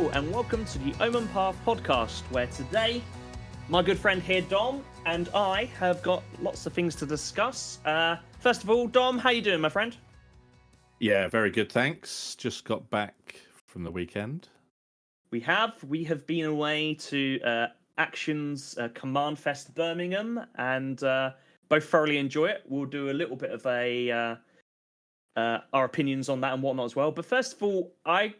Hello and welcome to the Omen Path podcast, where today my good friend here, Dom, and I have got lots of things to discuss. First of all, Dom, how you doing, my friend? Yeah, very good, thanks. Just got back from the weekend. We have been away to Axion's CommandFest Birmingham, and both thoroughly enjoy it. We'll do a little bit of our opinions on that and whatnot as well. But first of all, I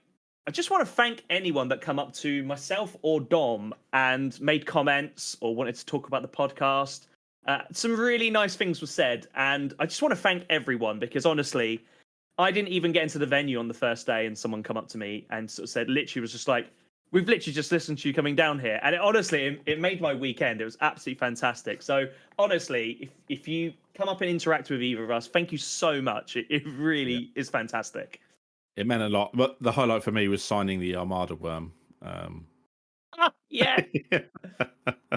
just want to thank anyone that come up to myself or Dom and made comments or wanted to talk about the podcast. Some really nice things were said, and I just want to thank everyone because honestly, I didn't even get into the venue on the first day, and someone come up to me and sort of said, literally was just like, "We've literally just listened to you coming down here," and it made my weekend. It was absolutely fantastic. So honestly, if you come up and interact with either of us, thank you so much. It really is fantastic. It meant a lot. But the highlight for me was signing the Armada worm. Yeah.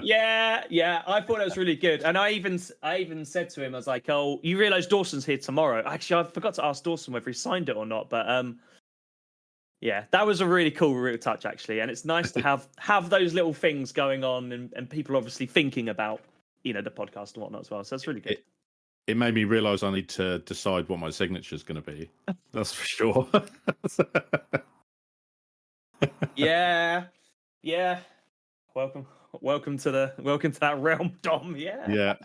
Yeah. I thought it was really good, and I even said to him, I was like, "Oh, you realise Dawson's here tomorrow?" Actually, I forgot to ask Dawson whether he signed it or not, but yeah, that was a really cool real touch actually, and it's nice to have those little things going on, and people obviously thinking about the podcast and whatnot as well. So that's really good. It made me realise I need to decide what my signature is going to be. That's for sure. Yeah. Welcome to that realm, Dom. Yeah.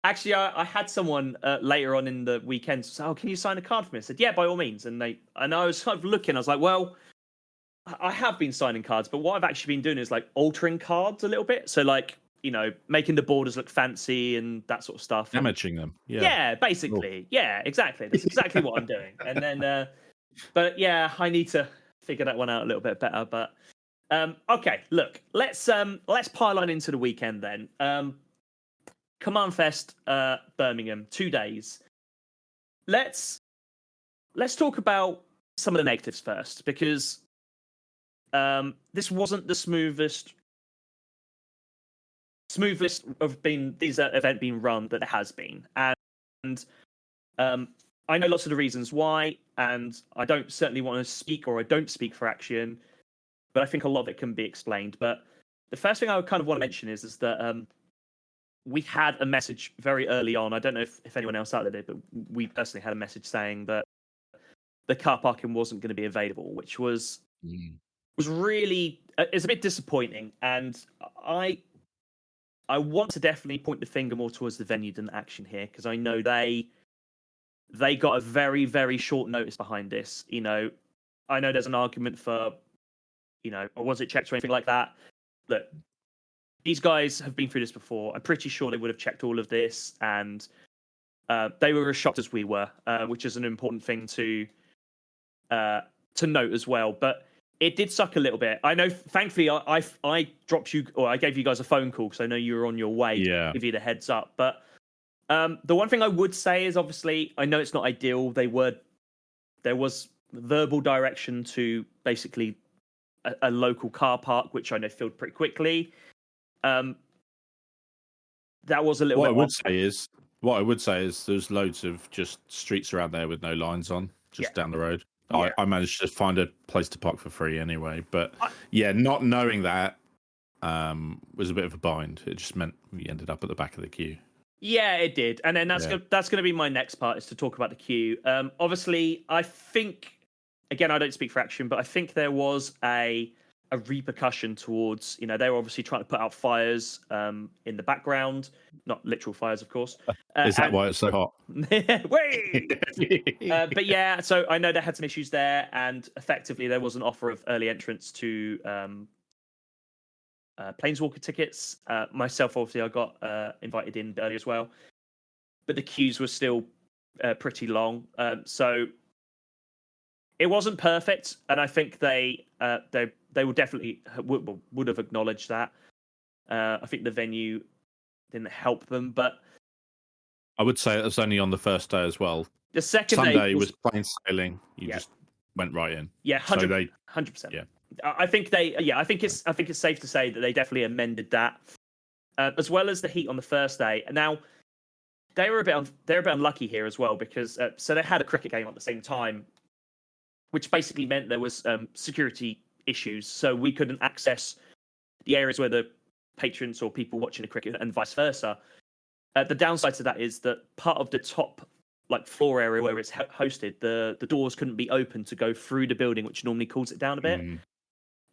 Actually, I had someone later on in the weekend say, "Oh, can you sign a card for me?" I said, "Yeah, by all means." And I was kind of looking. I was like, "Well, I have been signing cards, but what I've actually been doing is like altering cards a little bit. So like, making the borders look fancy and that sort of stuff. Damaging them. Yeah, basically. Cool. Yeah, exactly. That's exactly what I'm doing. And then, but yeah, I need to figure that one out a little bit better. But okay, look, let's pile on into the weekend then. CommandFest Birmingham, 2 days. Let's talk about some of the negatives first, because this wasn't the smoothest of these event being run that it has been, and I know lots of the reasons why, and I don't certainly want to speak, or I don't speak for Axion, but I think a lot of it can be explained. But the first thing I would kind of want to mention is that we had a message very early on. I don't know if anyone else out there did, but we personally had a message saying that the car parking wasn't going to be available, which was really it's a bit disappointing. And I want to definitely point the finger more towards the venue than Axion here, because I know they got a very, very short notice behind this. I know there's an argument for, or was it checked or anything like that? Look, these guys have been through this before. I'm pretty sure they would have checked all of this, and they were as shocked as we were, which is an important thing to note as well. But it did suck a little bit. I know, thankfully, I dropped you, or I gave you guys a phone call because I know you were on your way to give you the heads up. But the one thing I would say is, obviously, I know it's not ideal. There was verbal direction to basically a local car park, which I know filled pretty quickly. That was a little What bit. What I would say is there's loads of just streets around there with no lines on, just down the road. Yeah. I managed to find a place to park for free anyway. But not knowing that was a bit of a bind. It just meant we ended up at the back of the queue. Yeah, it did. And then that's going to be my next part, is to talk about the queue. Obviously, I think, again, I don't speak for Axion, but I think there was a repercussion towards, they were obviously trying to put out fires in the background, not literal fires, of course. Is that why it's so hot? But yeah, so I know they had some issues there, and effectively there was an offer of early entrance to Planeswalker tickets. Myself, obviously, I got invited in early as well, but the queues were still pretty long. So it wasn't perfect, and I think they would definitely would have acknowledged that. I think the venue didn't help them, but I would say it was only on the first day as well. The second Sunday was plain sailing. You just went right in. Yeah, 100%. Yeah, I think I think it's safe to say that they definitely amended that, as well as the heat on the first day. Now they're a bit unlucky here as well, because so they had a cricket game at the same time which basically meant there was security issues, so we couldn't access the areas where the patrons or people watching the cricket and vice versa. The downside to that is that part of the top floor area where it's hosted, the doors couldn't be opened to go through the building, which normally cools it down a bit.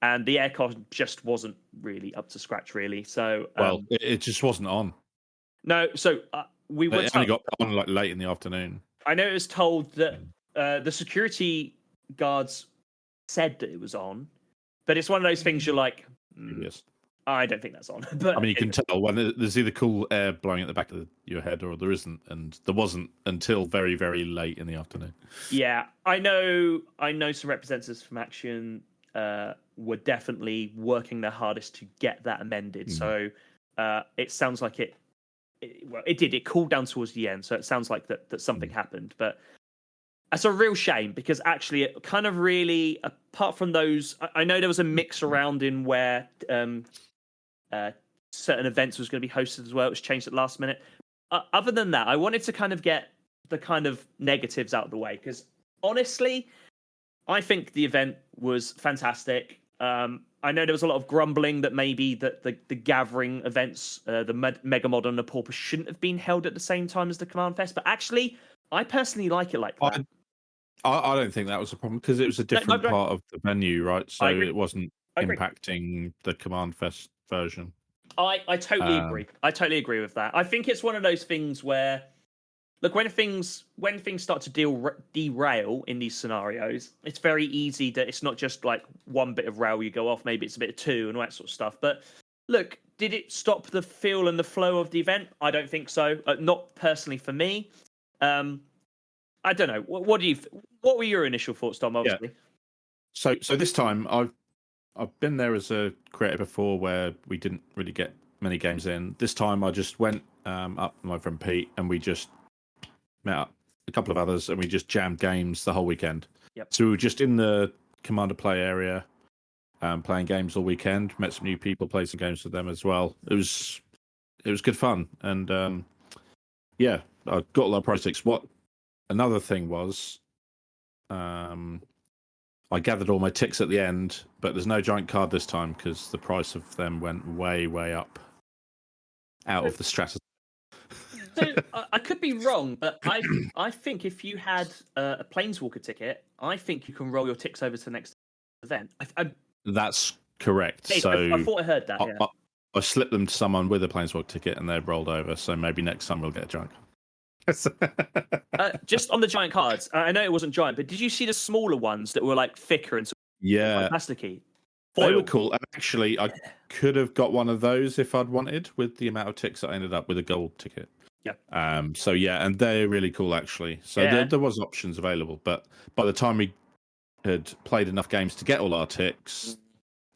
And the aircon just wasn't really up to scratch, really. So it just wasn't on. No, so we were only got on late in the afternoon. I know it was told that the security guards said that it was on, but it's one of those things you're like, yes. I don't think that's on. But I mean, you can tell when there's either cool air blowing at the back of your head or there isn't, and there wasn't until very, very late in the afternoon. Yeah, I know some representatives from Axion were definitely working their hardest to get that amended. So it sounds like it did. It cooled down towards the end, so it sounds like that something happened. But that's a real shame because actually it kind of really, apart from those, I know there was a mix around in where certain events was going to be hosted as well. It was changed at the last minute. Other than that, I wanted to kind of get the kind of negatives out of the way because honestly, I think the event was fantastic. I know there was a lot of grumbling that maybe that the gathering events, the Mega Mod and the Pauper shouldn't have been held at the same time as the CommandFest, but actually, I personally like it like that. I don't think that was a problem because it was a different part of the venue, right? So it wasn't impacting the CommandFest version. I totally agree. I totally agree with that. I think it's one of those things where, look, when things start to derail in these scenarios, it's very easy that it's not just like one bit of rail you go off. Maybe it's a bit of two and all that sort of stuff. But look, did it stop the feel and the flow of the event? I don't think so. Not personally for me. I don't know. What were your initial thoughts, Tom? Obviously. Yeah. So this time I've been there as a creator before where we didn't really get many games in. This time I just went up with my friend Pete and we just met up a couple of others and we just jammed games the whole weekend. Yep. So we were just in the Commander Play area playing games all weekend, met some new people, played some games with them as well. It was good fun. And I got a lot of projects. Another thing was I gathered all my ticks at the end, but there's no giant card this time because the price of them went way, way up out of the strategy. So I could be wrong, but I think if you had a Planeswalker ticket, I think you can roll your ticks over to the next event. That's correct. I thought I heard that. I slipped them to someone with a Planeswalker ticket and they've rolled over, so maybe next time we'll get a giant card. Just on the giant cards, I know it wasn't giant, but did you see the smaller ones that were like thicker and plasticky? They were cool. And actually, I could have got one of those if I'd wanted with the amount of ticks that I ended up with a gold ticket. Yeah. And they're really cool actually. So there was options available, but by the time we had played enough games to get all our ticks,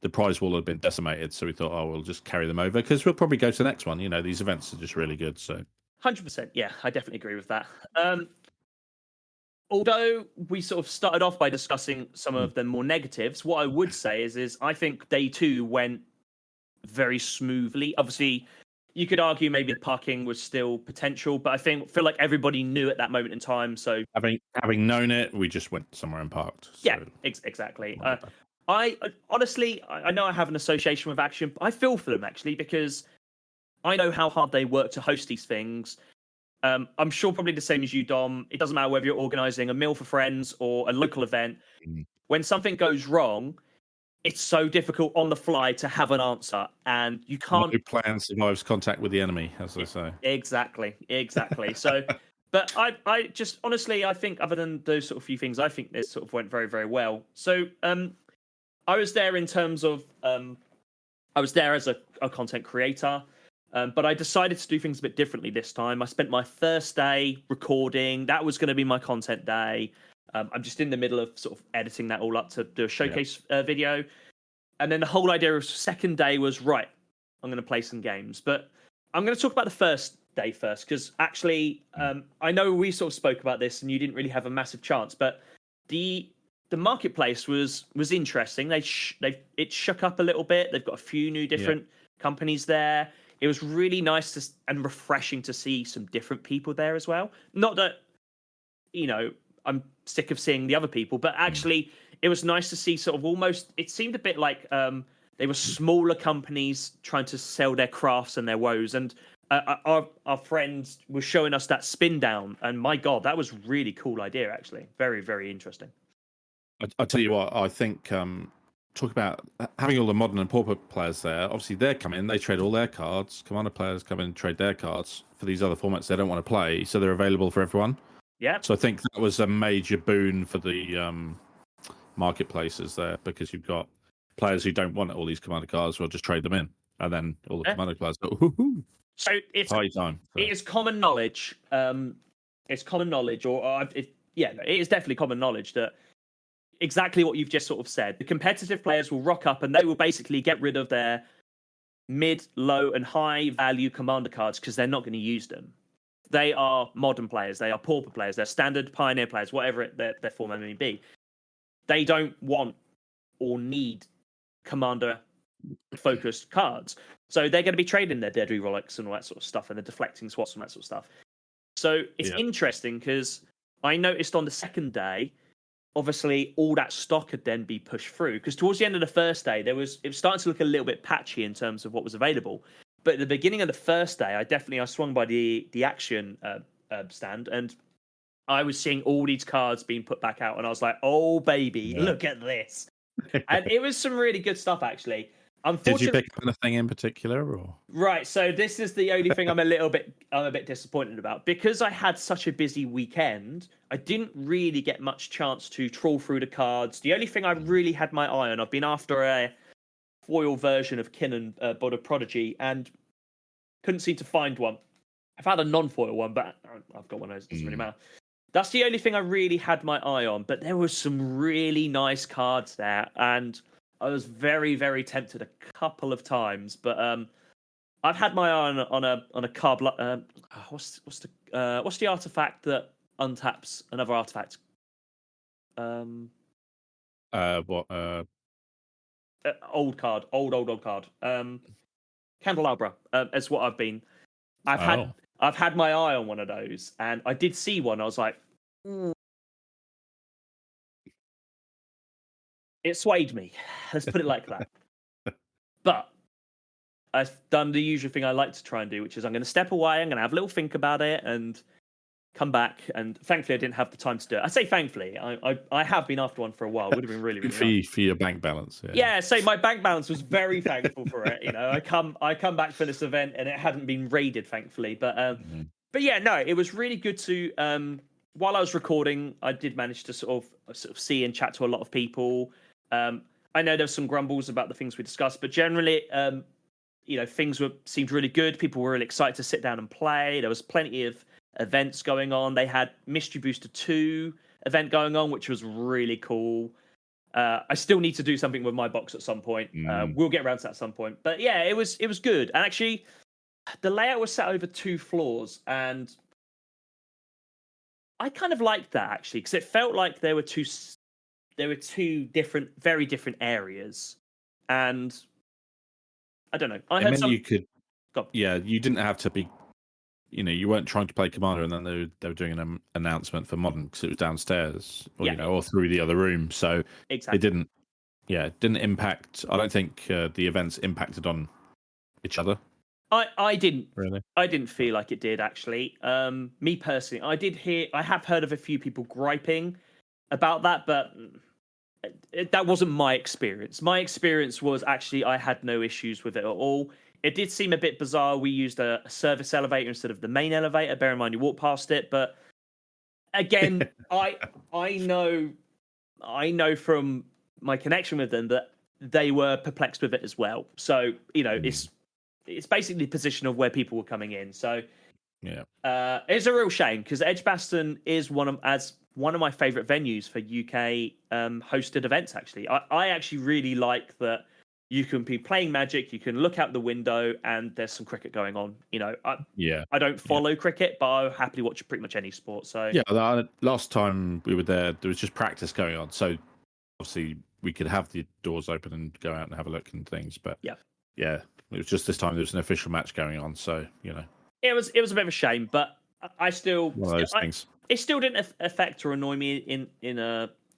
the prize wall had been decimated. So we thought, we'll just carry them over because we'll probably go to the next one. You know, these events are just really good. So 100%. Yeah, I definitely agree with that. Although we sort of started off by discussing some of the more negatives, what I would say is I think day 2 went very smoothly. Obviously, you could argue maybe the parking was still potential, but I feel like everybody knew at that moment in time. So having known it, we just went somewhere and parked. So. Yeah, exactly. I honestly, I know I have an association with Axion, but I feel for them actually because I know how hard they work to host these things. I'm sure probably the same as you, Dom. It doesn't matter whether you're organising a meal for friends or a local event. When something goes wrong, it's so difficult on the fly to have an answer, and you can't. No plan survives contact with the enemy, as they say. Exactly. So, but I just honestly, I think other than those sort of few things, I think this sort of went very, very well. So, I was there in terms of, I was there as a content creator. But I decided to do things a bit differently this time. I spent my first day recording. That was going to be my content day. I'm just in the middle of sort of editing that all up to do a showcase video. And then the whole idea of second day was, right, I'm going to play some games. But I'm going to talk about the first day first, because actually, I know we sort of spoke about this and you didn't really have a massive chance, but the marketplace was interesting. It shook up a little bit. They've got a few new different companies there. It was really nice and refreshing to see some different people there as well. Not that, I'm sick of seeing the other people. But actually, it was nice to see sort of almost. It seemed a bit like they were smaller companies trying to sell their crafts and their woes. And our friends were showing us that spin down, and my God, that was really cool idea. Actually, very very interesting. I tell you what, I think talk about having all the modern and pauper players there. Obviously, they're coming. They trade all their cards. Commander players come in and trade their cards for these other formats they don't want to play, so they're available for everyone. Yeah. So I think that was a major boon for the marketplaces there, because you've got players who don't want all these Commander cards will just trade them in, and then all the Commander players go, "Hoo-hoo." So it's high time. It is common knowledge. It's common knowledge, it is definitely common knowledge that exactly what you've just sort of said. The competitive players will rock up and they will basically get rid of their mid, low, and high value Commander cards because they're not going to use them. They are modern players. They are pauper players. They're standard Pioneer players, whatever their format may be. They don't want or need Commander focused cards. So they're going to be trading their Deadly Relics and all that sort of stuff, and the deflecting swots and that sort of stuff. So it's interesting because I noticed on the second day, obviously all that stock had then be pushed through, because towards the end of the first day, it was starting to look a little bit patchy in terms of what was available. But at the beginning of the first day, I swung by the Axion stand, and I was seeing all these cards being put back out, and I was like, "Oh baby, look at this!" And it was some really good stuff, actually. Did you pick anything in particular, or right? So this is the only thing I'm a bit disappointed about, because I had such a busy weekend. I didn't really get much chance to trawl through the cards. The only thing I really had my eye on, I've been after a foil version of Kinnan Bod of Prodigy and couldn't seem to find one. I've had a non-foil one, but I've got one of those. It doesn't really matter. That's the only thing I really had my eye on. But there were some really nice cards there, and I was very, very tempted a couple of times. But I've had my eye on a card. What's the artifact that untaps another artifact? Old card. Old card. Candelabra. Is what I've been. I've had my eye on one of those, and I did see one. I was like, it swayed me. Let's put it like that. But I've done the usual thing I like to try and do, which is I'm going to step away. I'm going to have a little think about it and come back. And thankfully, I didn't have the time to do it. I say thankfully. I have been after one for a while. It would have been really, really nice. For your bank balance. Yeah. So my bank balance was very thankful for it. You know, I come back for this event and it hadn't been raided, thankfully. But yeah, no, it was really good to. While I was recording, I did manage to sort of see and chat to a lot of people. I know there was some grumbles about the things we discussed, but generally, things seemed really good. People were really excited to sit down and play. There was plenty of events going on. They had Mystery Booster 2 event going on, which was really cool. I still need to do something with my box at some point. We'll get around to that at some point. But yeah, it was good. And actually, the layout was set over 2 floors, and I kind of liked that, actually, because it felt like there were two different, very different areas, and I don't know. You could, you didn't have to be, you weren't trying to play Commander, and then they were doing an announcement for Modern because it was downstairs, or or through the other room. So exactly. It didn't impact. I don't think the events impacted on each other. I didn't really. I didn't feel like it did, actually. Me personally, I have heard of a few people griping about that, but that wasn't my experience. My experience was actually I had no issues with it at all. It did seem a bit bizarre. We used a service elevator instead of the main elevator. Bear in mind, you walk past it, but again, I know from my connection with them that they were perplexed with it as well. So it's basically the position of where people were coming in. So it's a real shame, because Edgbaston is one of my favourite venues for UK hosted events. Actually, I actually really like that you can be playing Magic, you can look out the window, and there's some cricket going on. I don't follow cricket, but I'll happily watch pretty much any sport. So last time we were there was just practice going on. So obviously we could have the doors open and go out and have a look and things. But it was just this time there was an official match going on. So it was a bit of a shame, but I still one of those things. it still didn't affect or annoy me in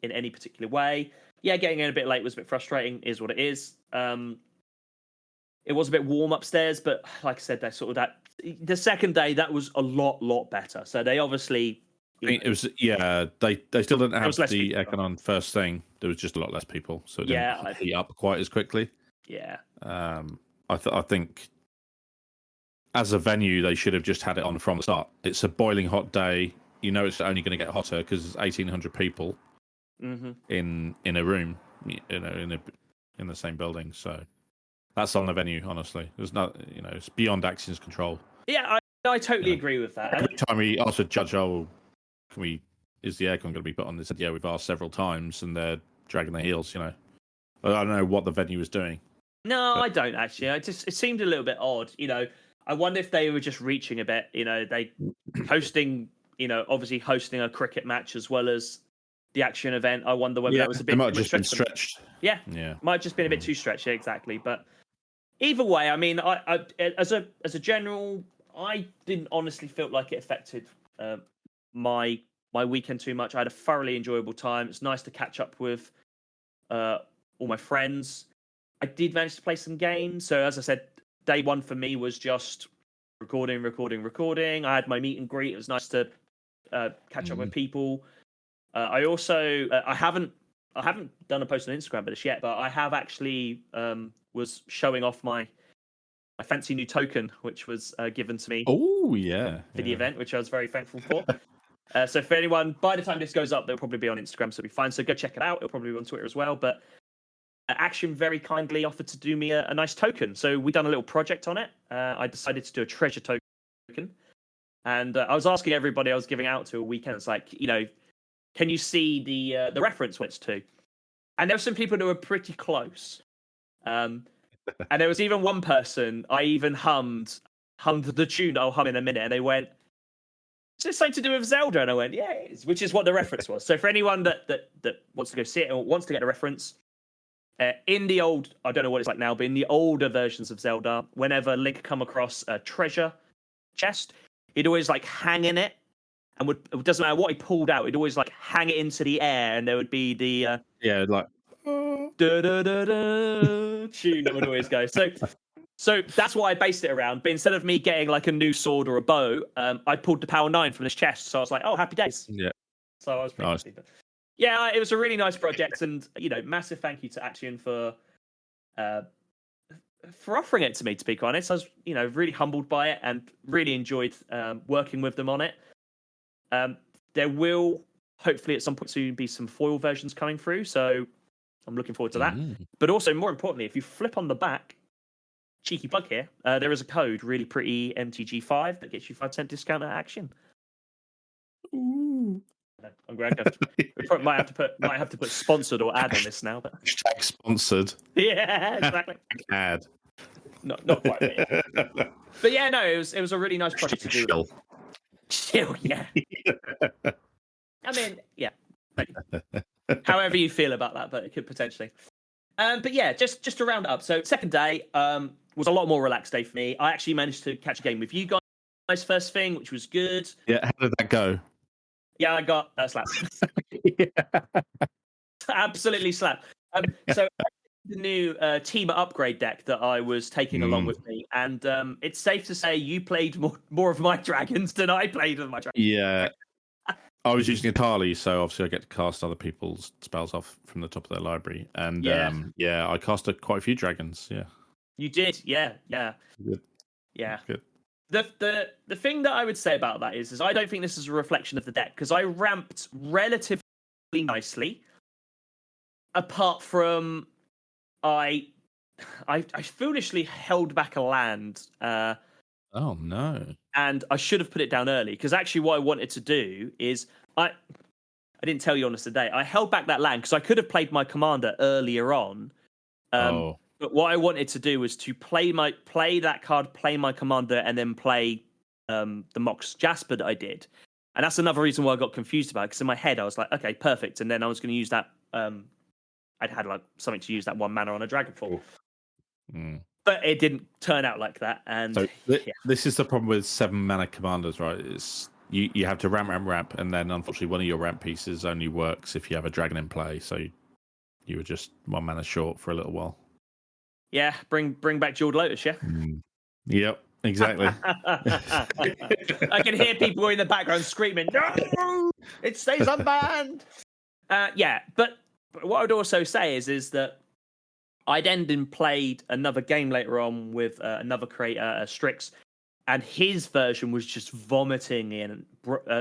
any particular way. Yeah, getting in a bit late was a bit frustrating. Is what it is. It was a bit warm upstairs, but like I said, the second day that was a lot better. So they obviously. I think it was they still didn't have the people. aircon on first thing. There was just a lot less people, so it didn't heat up quite as quickly. Yeah. I think as a venue they should have just had it on from the start. It's a boiling hot day. You know it's only going to get hotter because there's 1,800 people in a room, in the same building. So that's on the venue. Honestly, there's not it's beyond Axion's control. Yeah, I totally agree with that. Every time we asked a judge, is the aircon going to be put on? They said, yeah, we've asked several times, and they're dragging their heels. I don't know what the venue was doing. No, I don't actually. It seemed a little bit odd. I wonder if they were just reaching a bit. They hosting, obviously hosting a cricket match as well as the Axion event. I wonder whether that was a bit. It might have just been stretched. Yeah, might have just been a bit too stretched. Yeah, exactly. But either way, I mean, I as a general, I didn't honestly feel like it affected my weekend too much. I had a thoroughly enjoyable time. It's nice to catch up with all my friends. I did manage to play some games. So as I said, day one for me was just recording. I had my meet and greet. It was nice to catch up with people. I also I haven't done a post on Instagram about this yet, but I have actually was showing off my fancy new token, which was given to me. Oh yeah, for the event, which I was very thankful for. So for anyone, by the time this goes up, they'll probably be on Instagram, so it'll be fine. So go check it out. It'll probably be on Twitter as well. But Axion very kindly offered to do me a nice token. So we done a little project on it. I decided to do a treasure token. And I was asking everybody I was giving out to a weekend, it's like, can you see the reference what it's to? And there were some people who were pretty close. And there was even one person, I even hummed the tune I'll hum in a minute, and they went, is this something to do with Zelda? And I went, yeah, it is, which is what the reference was. So for anyone that wants to go see it or wants to get a reference, in the old, I don't know what it's like now, but in the older versions of Zelda, whenever Link come across a treasure chest, he'd always like hang in it, and it doesn't matter what he pulled out, he'd always like hang it into the air, and there would be the like da da da da tune that would always go. So that's what I based it around. But instead of me getting like a new sword or a bow, I pulled the Power 9 from this chest. So I was like, oh, happy days. Yeah. So I was pretty happy. But yeah, it was a really nice project, and massive thank you to Axion for offering it to me. To be honest, I was really humbled by it and really enjoyed working with them on it. There will hopefully at some point soon be some foil versions coming through, so I'm looking forward to that. But also, more importantly, if you flip on the back, cheeky plug here, there is a code ReallyPrettyMTG5 that gets you 5% discount at Axion. Ooh. I'm going to might have to put sponsored or ad on this now, but hashtag sponsored. Yeah, exactly. Ad. Not quite. But yeah, no, it was a really nice project to do. Chill, yeah. I mean, yeah. However you feel about that, but it could potentially. But yeah, just to round it up. So second day was a lot more relaxed day for me. I actually managed to catch a game with you guys first thing, which was good. Yeah, how did that go? Yeah, I got slapped. Absolutely slapped. So the new team upgrade deck that I was taking along with me, and it's safe to say you played more of my dragons than I played of my dragons. Yeah. I was using Atali, so obviously I get to cast other people's spells off from the top of their library. And I casted quite a few dragons, yeah. You did, yeah. Good. Yeah. Good. The thing that I would say about that is I don't think this is a reflection of the deck, because I ramped relatively nicely, apart from I foolishly held back a land. Oh no! And I should have put it down early, because actually what I wanted to do is I didn't tell you on this today. I held back that land because I could have played my commander earlier on. But what I wanted to do was to play that card, play my commander, and then play the Mox Jasper that I did. And that's another reason why I got confused about it, because in my head I was like, okay, perfect. And then I was going to use that. I'd had like something to use that 1 mana on a Dragonfall. But it didn't turn out like that. And so this is the problem with 7 mana commanders, right? It's you have to ramp, and then unfortunately one of your ramp pieces only works if you have a dragon in play. So you were just 1 mana short for a little while. Yeah, bring back Jeweled Lotus, yeah? Yep, exactly. I can hear people in the background screaming, no! It stays unbanned! Yeah, but what I would also say is that I then played another game later on with another creator, Strix, and his version was just vomiting in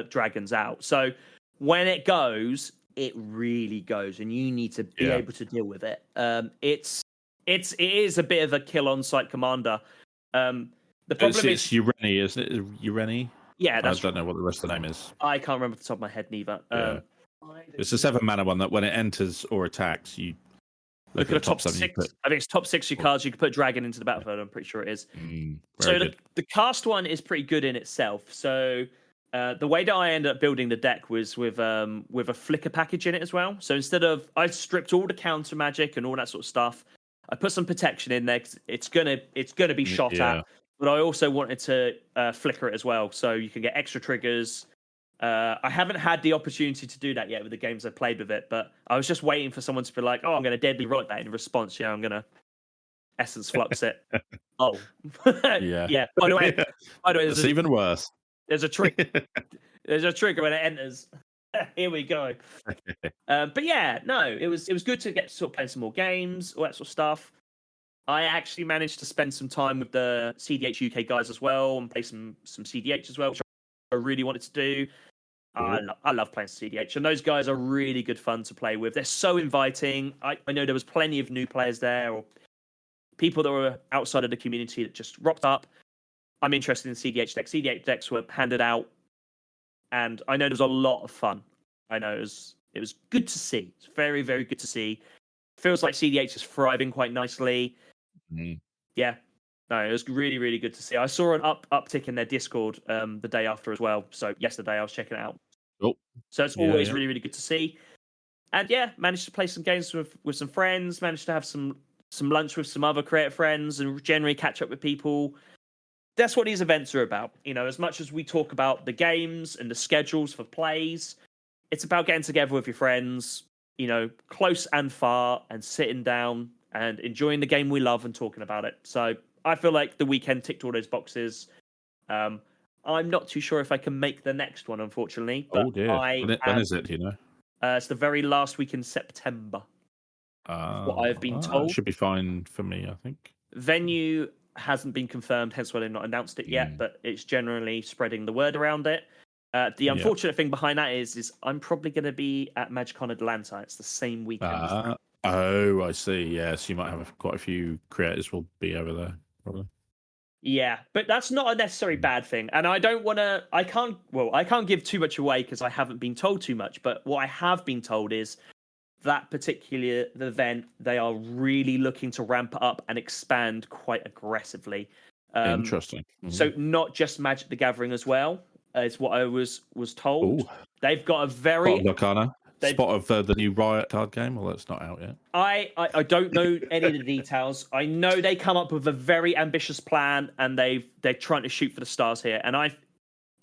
dragons out. So when it goes, it really goes, and you need to be able to deal with it. It is a bit of a kill on site commander. The problem is Ureni, isn't it? Ureni? Yeah, I don't know what the rest of the name is. I can't remember off the top of my head neither. It's a 7 mana one that when it enters or attacks, you look at the top 6. I think it's top 6 your cards. You can put dragon into the battlefield. I'm pretty sure it is. So the cast one is pretty good in itself. So the way that I ended up building the deck was with a flicker package in it as well. So instead of I stripped all the counter magic and all that sort of stuff, I put some protection in there. 'Cause it's gonna be shot at. But I also wanted to flicker it as well, so you can get extra triggers. I haven't had the opportunity to do that yet with the games I've played with it, but I was just waiting for someone to be like, "Oh, I'm going to deadly right that in response. Yeah, I'm going to essence flux it." Oh, yeah. By the way, it's even worse. There's a trick. There's a trigger when it enters. Here we go. But yeah, no, it was good to get to sort of play some more games, all that sort of stuff. I actually managed to spend some time with the CDH UK guys as well and play some CDH as well, which I really wanted to do. I love playing CDH, and those guys are really good fun to play with. They're so inviting. I know there was plenty of new players there, or people that were outside of the community that just rocked up. I'm interested in CDH decks. CDH decks were handed out, and I know there was a lot of fun. I know it was good to see. It's very, very good to see. Feels like CDH is thriving quite nicely. Yeah, no, it was really, really good to see. I saw an uptick in their Discord the day after as well. So yesterday I was checking it out. So it's always really, really good to see. And yeah, managed to play some games with some friends. Managed to have some lunch with some other creative friends and generally catch up with people. That's what these events are about. You know, as much as we talk about the games and the schedules for plays, it's about getting together with your friends, you know, close and far, and sitting down and enjoying the game we love and talking about it. So I feel like the weekend ticked all those boxes. I'm not too sure if I can make the next one, unfortunately. But when is it? Do you know? It's the very last week in September. What I've been told. It should be fine for me, I think. Venue hasn't been confirmed, hence why they've not announced it yet. But it's generally spreading the word around it. The unfortunate thing behind that is I'm probably going to be at MagicCon Atlanta. It's the same weekend. As that. Oh, I see. Yes, you might have quite a few creators will be over there, probably. Yeah, but that's not a necessarily bad thing. And I don't want to... I can't give too much away because I haven't been told too much. But what I have been told is that particular event, they are really looking to ramp it up and expand quite aggressively. Interesting. So not just Magic the Gathering as well, is what I was told. Ooh. They've got a very... Spot of the new Riot card game? Well, that's not out yet. I don't know any of the details. I know they come up with a very ambitious plan, and they're trying to shoot for the stars here. And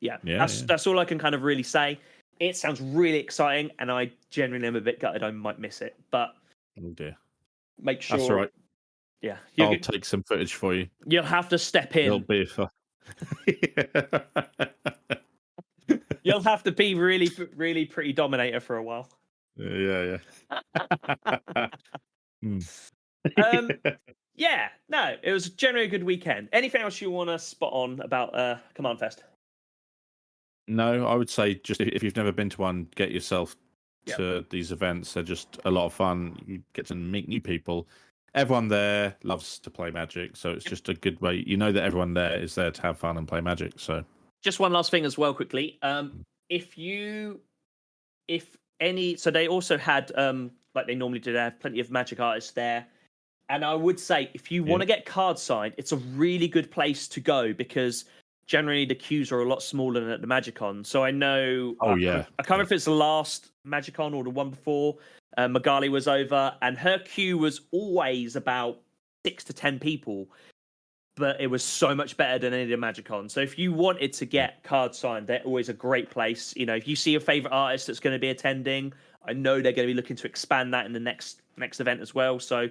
that's all I can kind of really say. It sounds really exciting, and I genuinely am a bit gutted I might miss it. But oh dear, make sure that's all right. Yeah, I'll take some footage for you. You'll have to step in. It'll be fun. You'll have to be really, really pretty Dominator for a while. Yeah. Yeah, no, it was generally a good weekend. Anything else you want to spot on about CommandFest? No, I would say just if you've never been to one, get yourself to these events. They're just a lot of fun. You get to meet new people. Everyone there loves to play Magic, so it's just a good way. You know that everyone there is there to have fun and play Magic, so... Just one last thing as well, quickly. So they also had, like they normally do, they have plenty of Magic artists there. And I would say, if you want to get cards signed, it's a really good place to go because generally the queues are a lot smaller than at the MagicCon. So I know... I can't remember if it's the last MagicCon or the one before. Magali was over, and her queue was always about 6 to 10 people. but it was so much better than any of the Magicon. So if you wanted to get cards signed, they're always a great place. You know, if you see your favorite artist that's going to be attending, I know they're going to be looking to expand that in the next event as well. So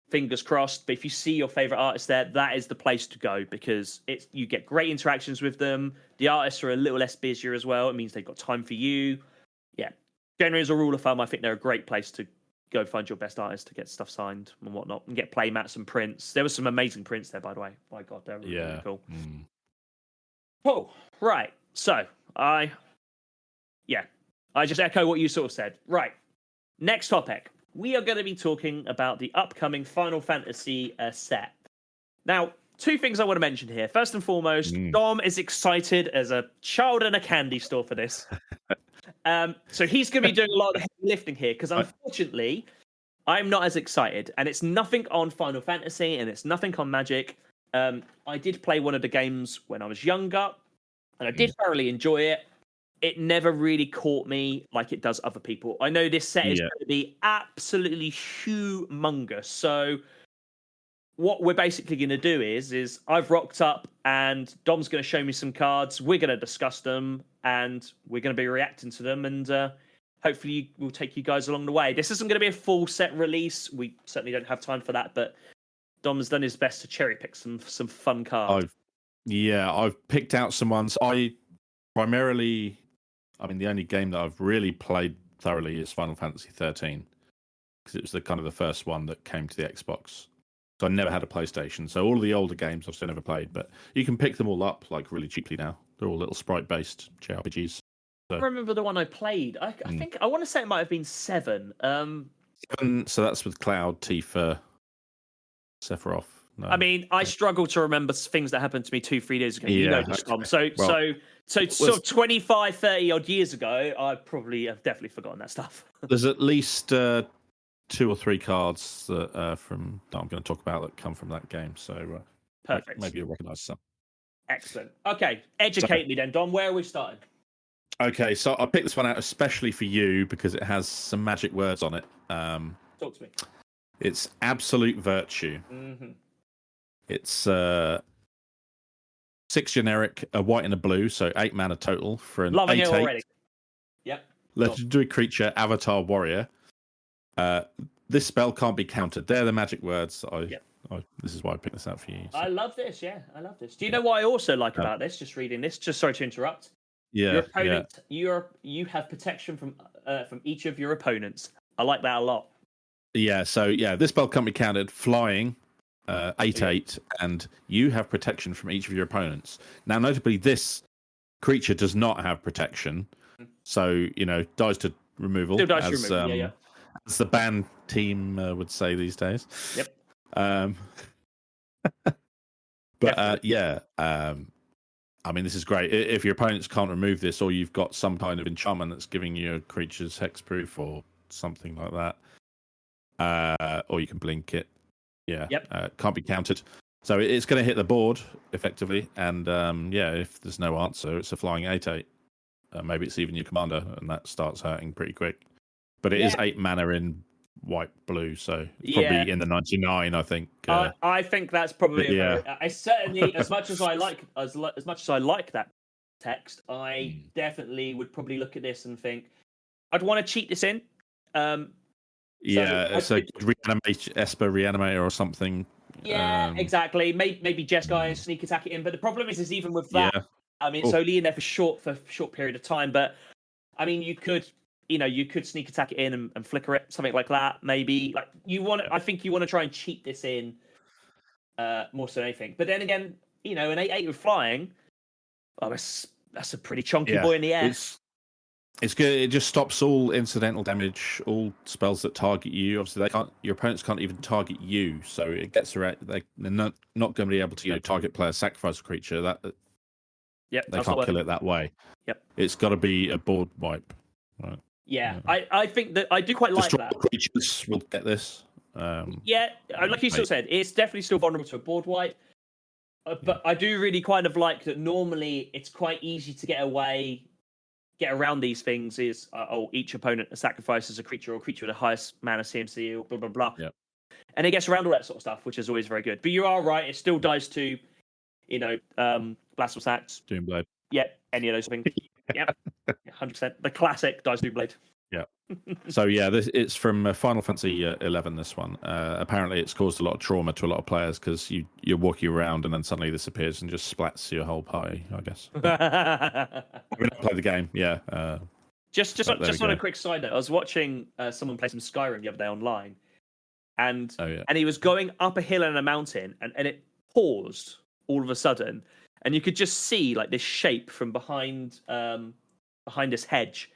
fingers crossed. But if you see your favorite artist there, that is the place to go, because you get great interactions with them. The artists are a little less busier as well. It means they've got time for you. Yeah, generally as a rule of thumb, I think they're a great place to go find your best artist to get stuff signed and whatnot, and get play mats and prints. There were some amazing prints there, by the way. My God, they're really cool. Cool. Right. So I just echo what you sort of said. Right. Next topic. We are going to be talking about the upcoming Final Fantasy set. Now, two things I want to mention here. First and foremost, Dom is excited as a child in a candy store for this. So he's going to be doing a lot of heavy lifting here, because unfortunately, I'm not as excited. And it's nothing on Final Fantasy, and it's nothing on Magic. I did play one of the games when I was younger, and I did thoroughly enjoy it. It never really caught me like it does other people. I know this set is going to be absolutely humongous. So what we're basically going to do is I've rocked up, and Dom's going to show me some cards. We're going to discuss them, and we're going to be reacting to them, and hopefully we'll take you guys along the way. This isn't going to be a full set release. We certainly don't have time for that, but Dom has done his best to cherry pick some fun cards. I've picked out some ones. The only game that I've really played thoroughly is Final Fantasy 13, because it was the first one that came to the Xbox. So I never had a PlayStation. So all of the older games I've still never played, but you can pick them all up like really cheaply now. They're all little sprite-based JRPGs. So. I remember the one I played. I think I want to say it might have been 7. 7. So that's with Cloud, Tifa, Sephiroth. No. I mean, I struggle to remember things that happened to me 2-3 days ago. You know this, Tom. So sort of 25, 30 odd years ago, I probably have definitely forgotten that stuff. There's at least 2 or 3 cards that I'm going to talk about that come from that game. So perfect. Maybe you'll recognise some. Excellent. Okay, educate me then, Don. Where are we starting? Okay, so I picked this one out especially for you because it has some magic words on it. Talk to me. It's Absolute Virtue. Mm-hmm. It's 6 generic, a white and a blue, so 8 mana total for an 8/8. It already. Yep. Legendary creature, Avatar Warrior. This spell can't be countered. They're the magic words. This is why I picked this out for you. So. I love this. Yeah, I love this. Do you know what I also like about this? Just reading this. Just sorry to interrupt. Yeah. Your opponent. You have protection from each of your opponents. I like that a lot. Yeah. So this spell can't be countered. Flying. 8/8, and you have protection from each of your opponents. Now, notably, this creature does not have protection, so dies to removal. Still dies to removal. As the ban team would say these days. Yep. This is great. If your opponents can't remove this, or you've got some kind of enchantment that's giving you a creature's hexproof or something like that, or you can blink it. Can't be countered. So it's going to hit the board effectively, and if there's no answer, it's a flying 8/8. Maybe it's even your commander, and that starts hurting pretty quick. But it is 8 mana in white blue, so it's probably in the 99. I think. I think that's probably. I certainly, as much as I like that text, I definitely would probably look at this and think I'd want to cheat this in. Reanimate Esper Reanimator or something. Yeah, exactly. Maybe Jeskai and sneak attack it in. But the problem is even with that, it's only in there for short period of time. But I mean, you could sneak attack it in and flicker it, something like that. Maybe I think you want to try and cheat this in more so than anything. But then again, an 8/8 with flying, that's a pretty chunky boy in the air. It's good. It just stops all incidental damage, all spells that target you. Obviously, your opponents can't even target you, so it gets around. They're not going to be able to target player, sacrifice a creature. They can't kill it that way. Yep, it's got to be a board wipe. Right. Yeah, I think that I do quite like that. Creatures will get this. Like you sort of said, it's definitely still vulnerable to a board wipe. But I do really kind of like that. Normally, it's quite easy to get around these things. Is each opponent sacrifices a creature or creature with the highest mana CMC or blah blah blah. Yep. and it gets around all that sort of stuff, which is always very good. But you are right; it still dies to, Blasphemous Acts. Doomblade. Yeah, any of those things. Yep, 100%. The classic dies Doomblade. Yeah. So yeah, it's from Final Fantasy 11. This one, apparently, it's caused a lot of trauma to a lot of players because you're walking around and then suddenly this appears and just splats your whole party. I guess. We don't play the game. Yeah. Just on a quick side note, I was watching someone play some Skyrim the other day online, and he was going up a hill and a mountain, and it paused all of a sudden, and you could just see like this shape from behind this hedge.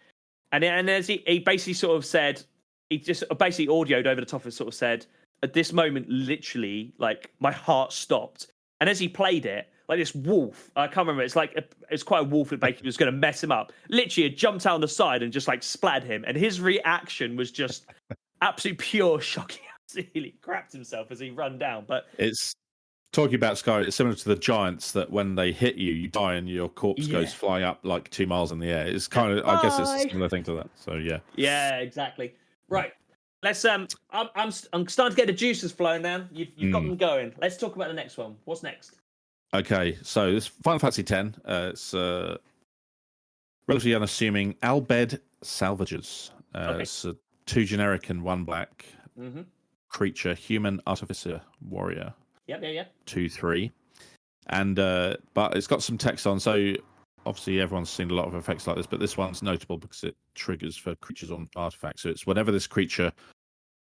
And as he basically sort of said, he just basically audioed over the top of it, sort of said, at this moment, literally, like, my heart stopped. And as he played it, like this wolf, I can't remember, it's quite a wolf that basically was going to mess him up. Literally, it jumped out on the side and just, like, splattered him. And his reaction was just absolute pure shock. He absolutely crapped himself as he ran down. But it's... Talking about Skyrim, it's similar to the giants that when they hit you, you die and your corpse goes flying up like 2 miles in the air. It's kind of, I guess, it's a similar thing to that. So yeah. Yeah, exactly. Right. Let's. I'm starting to get the juices flowing now. You've got them going. Let's talk about the next one. What's next? Okay, so this Final Fantasy X. It's relatively unassuming. Albed Salvages. It's 2 generic and 1 black creature, human artificer warrior. Yeah. 2/3, and but it's got some text on. So obviously everyone's seen a lot of effects like this, but this one's notable because it triggers for creatures on artifacts. So it's whenever this creature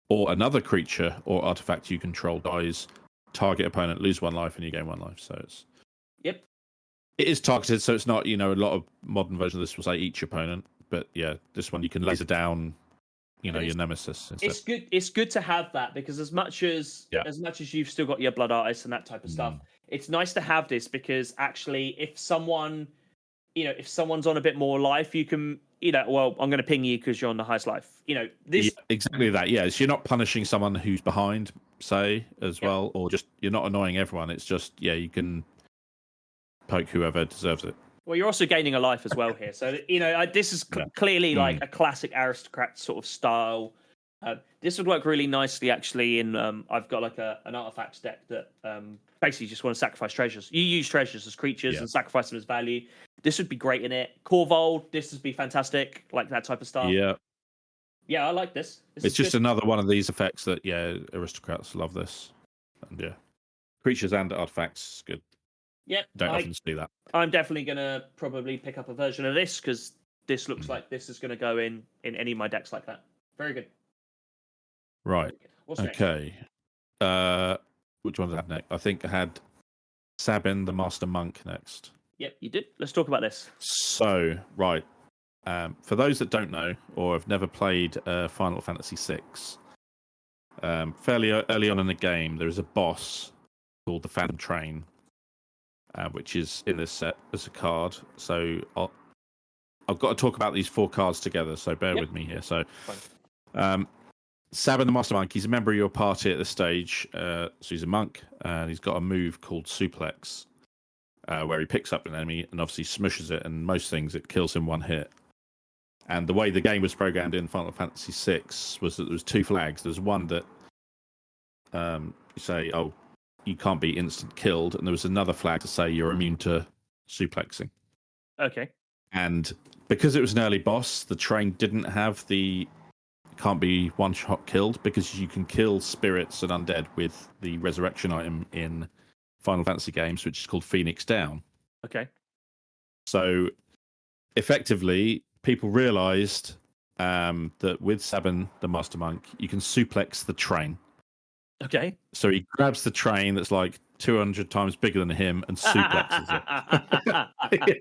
or another creature or artifact you control dies, target opponent lose 1 life and you gain 1 life. So it's it is targeted. So it's not a lot of modern versions of this will say each opponent, but yeah, this one you can laser down. Your nemesis. Instead. It's good to have that because as much as you've still got your blood artists and that type of stuff, it's nice to have this because actually, if someone's on a bit more life, you can, well, I'm going to ping you because you're on the highest life. Exactly that. Yeah, so you're not punishing someone who's behind, say, as well, or just you're not annoying everyone. It's just you can poke whoever deserves it. Well, you're also gaining a life as well here. So, this is clearly like a classic aristocrat sort of style. This would work really nicely, actually, in I've got like an artifacts deck that basically just want to sacrifice treasures. You use treasures as creatures and sacrifice them as value. This would be great in it. Corvold, this would be fantastic, like that type of stuff. Yeah. Yeah, I like this. It's just another one of these effects that, aristocrats love this. And creatures and artifacts, good. Yeah, don't often see that. I'm definitely going to probably pick up a version of this because this looks like this is going to go in any of my decks like that. Very good. Right. What's okay. Next? Which one did I have next? I think I had Sabin, the Master Monk, next. Yep, you did. Let's talk about this. So, right. For those that don't know or have never played Final Fantasy VI, fairly early on in the game, there is a boss called the Phantom Train. Which is in this set as a card. So I've got to talk about these 4 cards together, so bear with me here. So Sabin the Master Monk, he's a member of your party at this stage. So he's a monk, and he's got a move called Suplex, where he picks up an enemy and obviously smushes it, and most things it kills in 1 hit. And the way the game was programmed in Final Fantasy VI was that there was 2 flags. There's one that you say, you can't be instant killed, and there was another flag to say you're immune to suplexing. Okay. And because it was an early boss, the train didn't have the can't be one-shot killed, because you can kill spirits and undead with the resurrection item in Final Fantasy games, which is called Phoenix Down. Okay. So effectively, people realised that with Sabin, the Master Monk, you can suplex the train. Okay. So he grabs the train that's like 200 times bigger than him and suplexes it.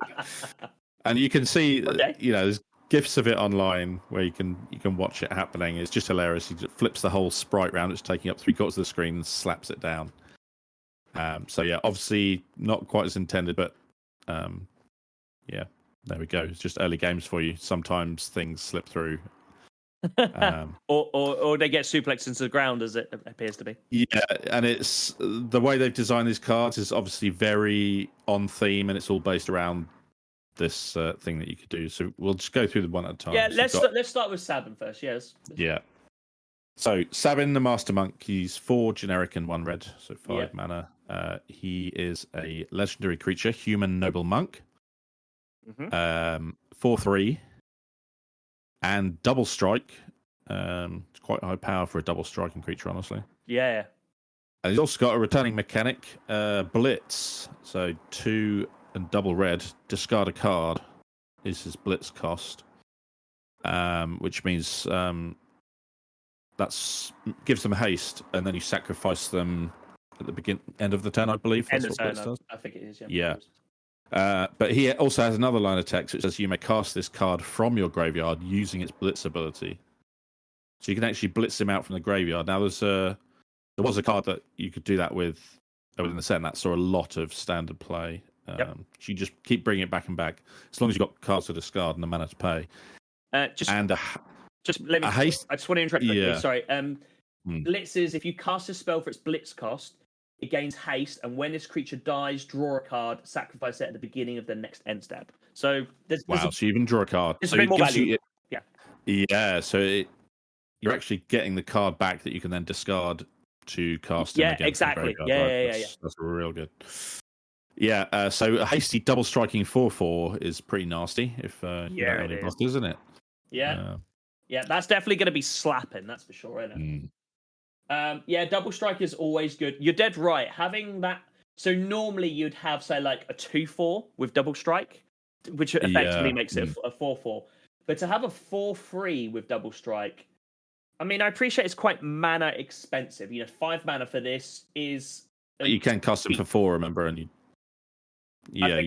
And you can see, there's GIFs of it online where you can watch it happening. It's just hilarious. He just flips the whole sprite round. It's taking up 3/4 of the screen and slaps it down. So yeah, obviously not quite as intended, but there we go. It's just early games for you. Sometimes things slip through. Or they get suplexed into the ground, as it appears to be. Yeah, and it's the way they've designed these cards is obviously very on theme, and it's all based around this thing that you could do. So we'll just go through them one at a time. Yeah, let's start with Sabin first. Yes. Yeah. So Sabin the Master Monk, he's 4 generic and 1 red, so 5 Yep. mana. He is a legendary creature, human noble monk. 4/3 and double strike. It's quite high power for a double striking creature, honestly. Yeah. And he's also got a returning mechanic, Blitz. So 2 and double red, discard a card is his Blitz cost, which means that's gives them haste, and then you sacrifice them at the end of the turn, I believe. End That's of what turn, Blitz does. I think it is. Yeah. But he also has another line of text which says you may cast this card from your graveyard using its Blitz ability. So you can actually blitz him out from the graveyard. Now there was a card that you could do that with within the set, and that saw a lot of standard play. So you just keep bringing it back and back, as long as you've got cards to discard and the mana to pay. Just let me. haste. I just want to interrupt quickly. Yeah. Sorry. Blitz is if you cast a spell for its Blitz cost, it gains haste, and when this creature dies, draw a card, sacrifice it at the beginning of the next end step. So there's so you even draw a card. It's so a bit more value. Yeah. So you're actually getting the card back that you can then discard to cast. Yeah, exactly. Yeah. That's real good. Yeah. So a hasty double striking 4/4 is pretty nasty. If you don't have any block, isn't it? Yeah. That's definitely going to be slapping. That's for sure, isn't it? Double strike is always good. You're dead right. Having that. So normally you'd have, say, like a 2/4 with double strike, which effectively makes it a 4/4. But to have a 4/3 with double strike, I mean, I appreciate it's quite mana expensive. 5 mana for this is. You can cast them for 4, remember, and you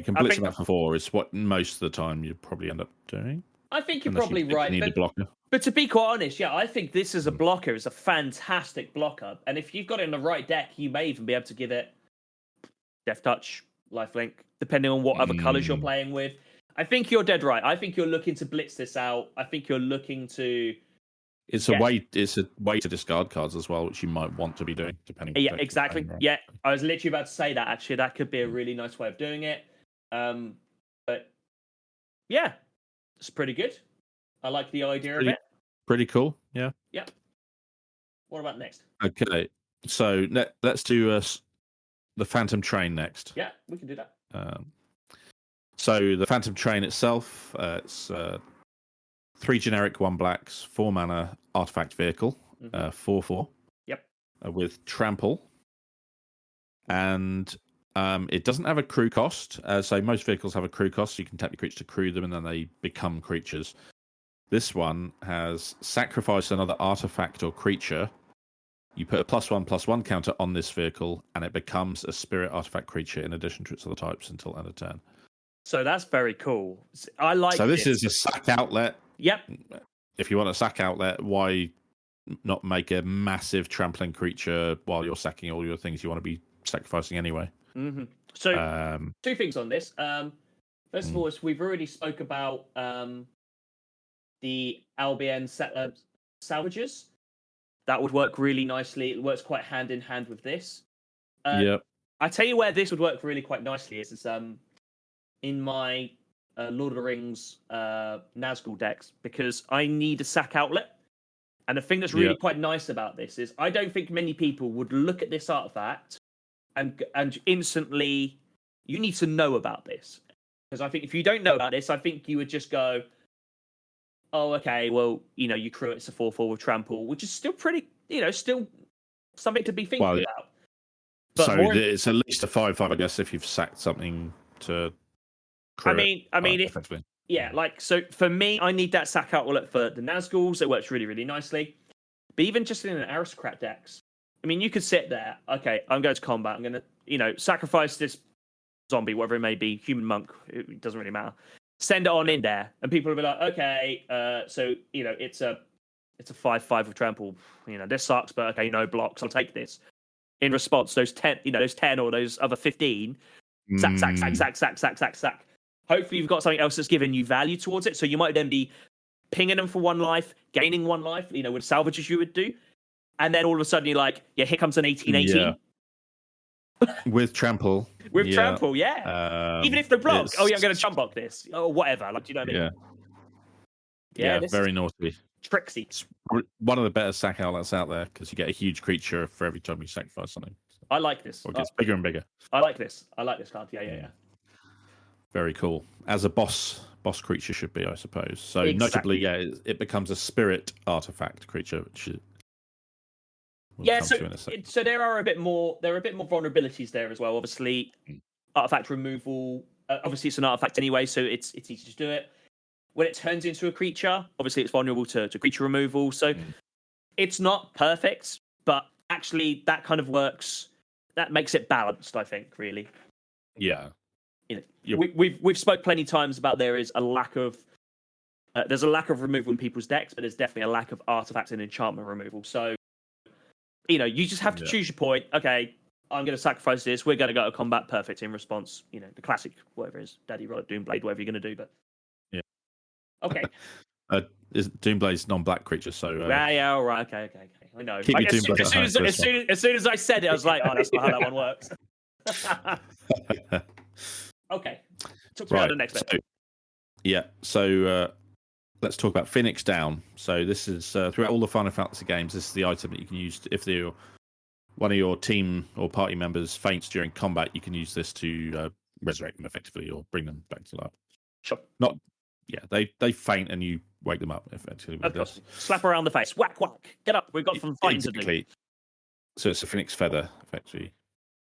can blitz them out for 4. Is what most of the time you probably end up doing. I think you're probably right. You need a blocker. But to be quite honest, I think this as a blocker is a fantastic blocker. And if you've got it in the right deck, you may even be able to give it Death Touch, Lifelink, depending on what other colours you're playing with. I think you're dead right. I think you're looking to blitz this out. I think you're looking to. It's a way to discard cards as well, which you might want to be doing, depending. Yeah, exactly. Playing, right? Yeah, I was literally about to say that. Actually, that could be a really nice way of doing it. But yeah, it's pretty good. I like the idea of it. Pretty cool. Yeah. Yep. What about next? Okay, so let's do the Phantom Train next. Yeah, we can do that. So the Phantom Train itself, it's 3 generic, 1 blacks, 4 mana artifact vehicle, 4/4. Yep. With trample, and it doesn't have a crew cost. So most vehicles have a crew cost. So you can tap your creature to crew them, and then they become creatures. This one has sacrifice another artifact or creature. You put a +1/+1 counter on this vehicle, and it becomes a spirit artifact creature in addition to its other types until end of turn. So that's very cool. I like. So this is a sack outlet. Yep. If you want a sack outlet, why not make a massive trampling creature while you're sacking all your things you want to be sacrificing anyway? Mm-hmm. So 2 things on this. First of all, we've already spoke about the Albion salvages. That would work really nicely. It works quite hand in hand with this. Yep. I tell you where this would work really quite nicely is in my Lord of the Rings Nazgul decks, because I need a sack outlet. And the thing that's really quite nice about this is I don't think many people would look at this artifact and instantly, you need to know about this. Because I think if you don't know about this, I think you would just go, oh, okay, well, you crew it's a 4/4 with trample, which is still pretty, still something to be thinking about. But so it's at least a 5/5, I guess, if you've sacked something to crew so for me, I need that sack outlet for the Nazguls. It works really, really nicely. But even just in an aristocrat decks, I mean, you could sit there, okay, I'm going to combat, I'm going to, sacrifice this zombie, whatever it may be, human monk, it doesn't really matter. Send it on in there, and people will be like, okay, so it's a 5/5 with trample. This sucks, but okay, no blocks. I'll take this. In response, those 10 or those other 15, sack. Hopefully, you've got something else that's giving you value towards it. So you might then be pinging them for 1 life, gaining 1 life. With salvages you would do, and then all of a sudden you're like, yeah, here comes an 18/18. Yeah. With trample. Trample, yeah. Even if they block, I'm going to chump block this, or whatever. Like, do you know what I mean? Yeah, very naughty. Tricksy. It's one of the better sack outlets out there because you get a huge creature for every time you sacrifice something. So, I like this. or it gets bigger and bigger. I like this. I like this card. Yeah. Very cool. As a boss creature should be, I suppose. So Exactly. notably, it becomes a spirit artifact creature, which so there are a bit more vulnerabilities there as well. Obviously, artifact removal. Obviously, it's an artifact anyway, so it's easy to do it. When it turns into a creature, obviously it's vulnerable to creature removal. So it's not perfect, but actually that kind of works. That makes it balanced, I think. Really. Yeah. We've spoke plenty of times about there's a lack of removal in people's decks, but there's definitely a lack of artifacts and enchantment removal. So, you just have to choose your point. Okay, I'm going to sacrifice this. We're going to go to combat. Perfect in response. The classic whatever it is, Daddy Roll, Doomblade, whatever you're going to do. But yeah, okay. Doomblade's non-black creature, so yeah, all right, okay. I know. Keep your Doomblade as soon as I said it, I was like, oh, that's not how that one works. Okay. Right. The next bit. So let's talk about Phoenix Down. So this is throughout all the Final Fantasy games, this is the item that you can use if one of your team or party members faints during combat. You can use this to resurrect them effectively or bring them back to life. Sure. They faint and you wake them up effectively. With this. Slap around the face. Whack. Get up. We've got some fighting to do. So it's a Phoenix Feather effectively.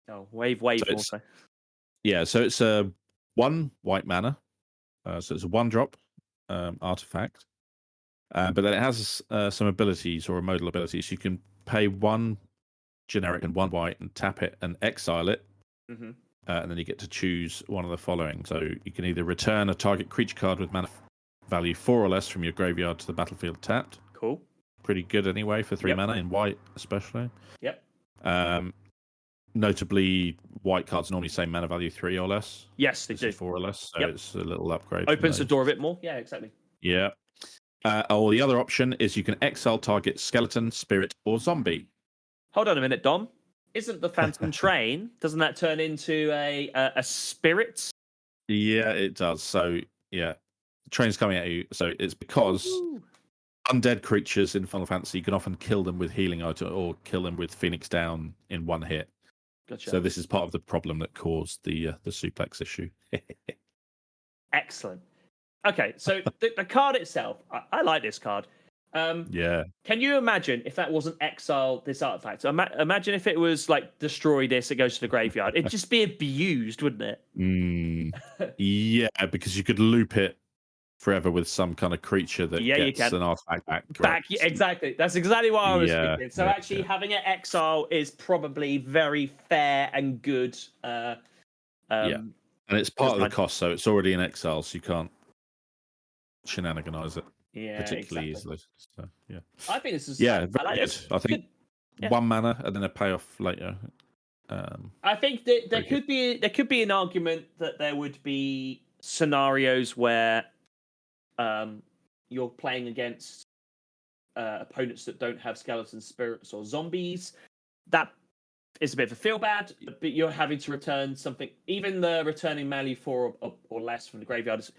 Oh, wave also. Yeah, so it's a 1 white mana. So it's a 1-drop artifact. But then it has some abilities or modal abilities. You can pay 1 generic and 1 white and tap it and exile it. Mm-hmm. And then you get to choose one of the following. So you can either return a target creature card with mana value 4 or less from your graveyard to the battlefield tapped. Cool. Pretty good anyway for 3 mana in white especially. Yep. Notably, white cards normally say mana value 3 or less. Yes, they do. 4 or less, so it's a little upgrade. Opens the door a bit more. Yeah, exactly. Yeah. Or the other option is you can exile target skeleton, spirit, or zombie. Hold on a minute, Dom. Isn't the Phantom Train? Doesn't that turn into a spirit? Yeah, it does. So yeah, the train's coming at you. So it's because undead creatures in Final Fantasy, you can often kill them with healing item or kill them with Phoenix Down in 1 hit. Gotcha. So this is part of the problem that caused the suplex issue. Excellent. Okay, so the card itself, I like this card. Yeah. Can you imagine if that wasn't exile this artifact? Imagine if it was like destroy this, it goes to the graveyard. It'd just be abused, wouldn't it? Yeah, because you could loop it forever with some kind of creature that gets an artifact back. Yeah, exactly. That's exactly what I was thinking. So having it exile is probably very fair and good. And it's part of the cost, so it's already in exile, so you can't shenaniganize it particularly easily. So, yeah. I think this is very like good. this. I think 1 mana and then a payoff later. I think that there could be an argument that there would be scenarios where you're playing against opponents that don't have skeletons, spirits, or zombies. That is a bit of a feel bad, but you're having to return something. Even the returning value 4 or less from the graveyard is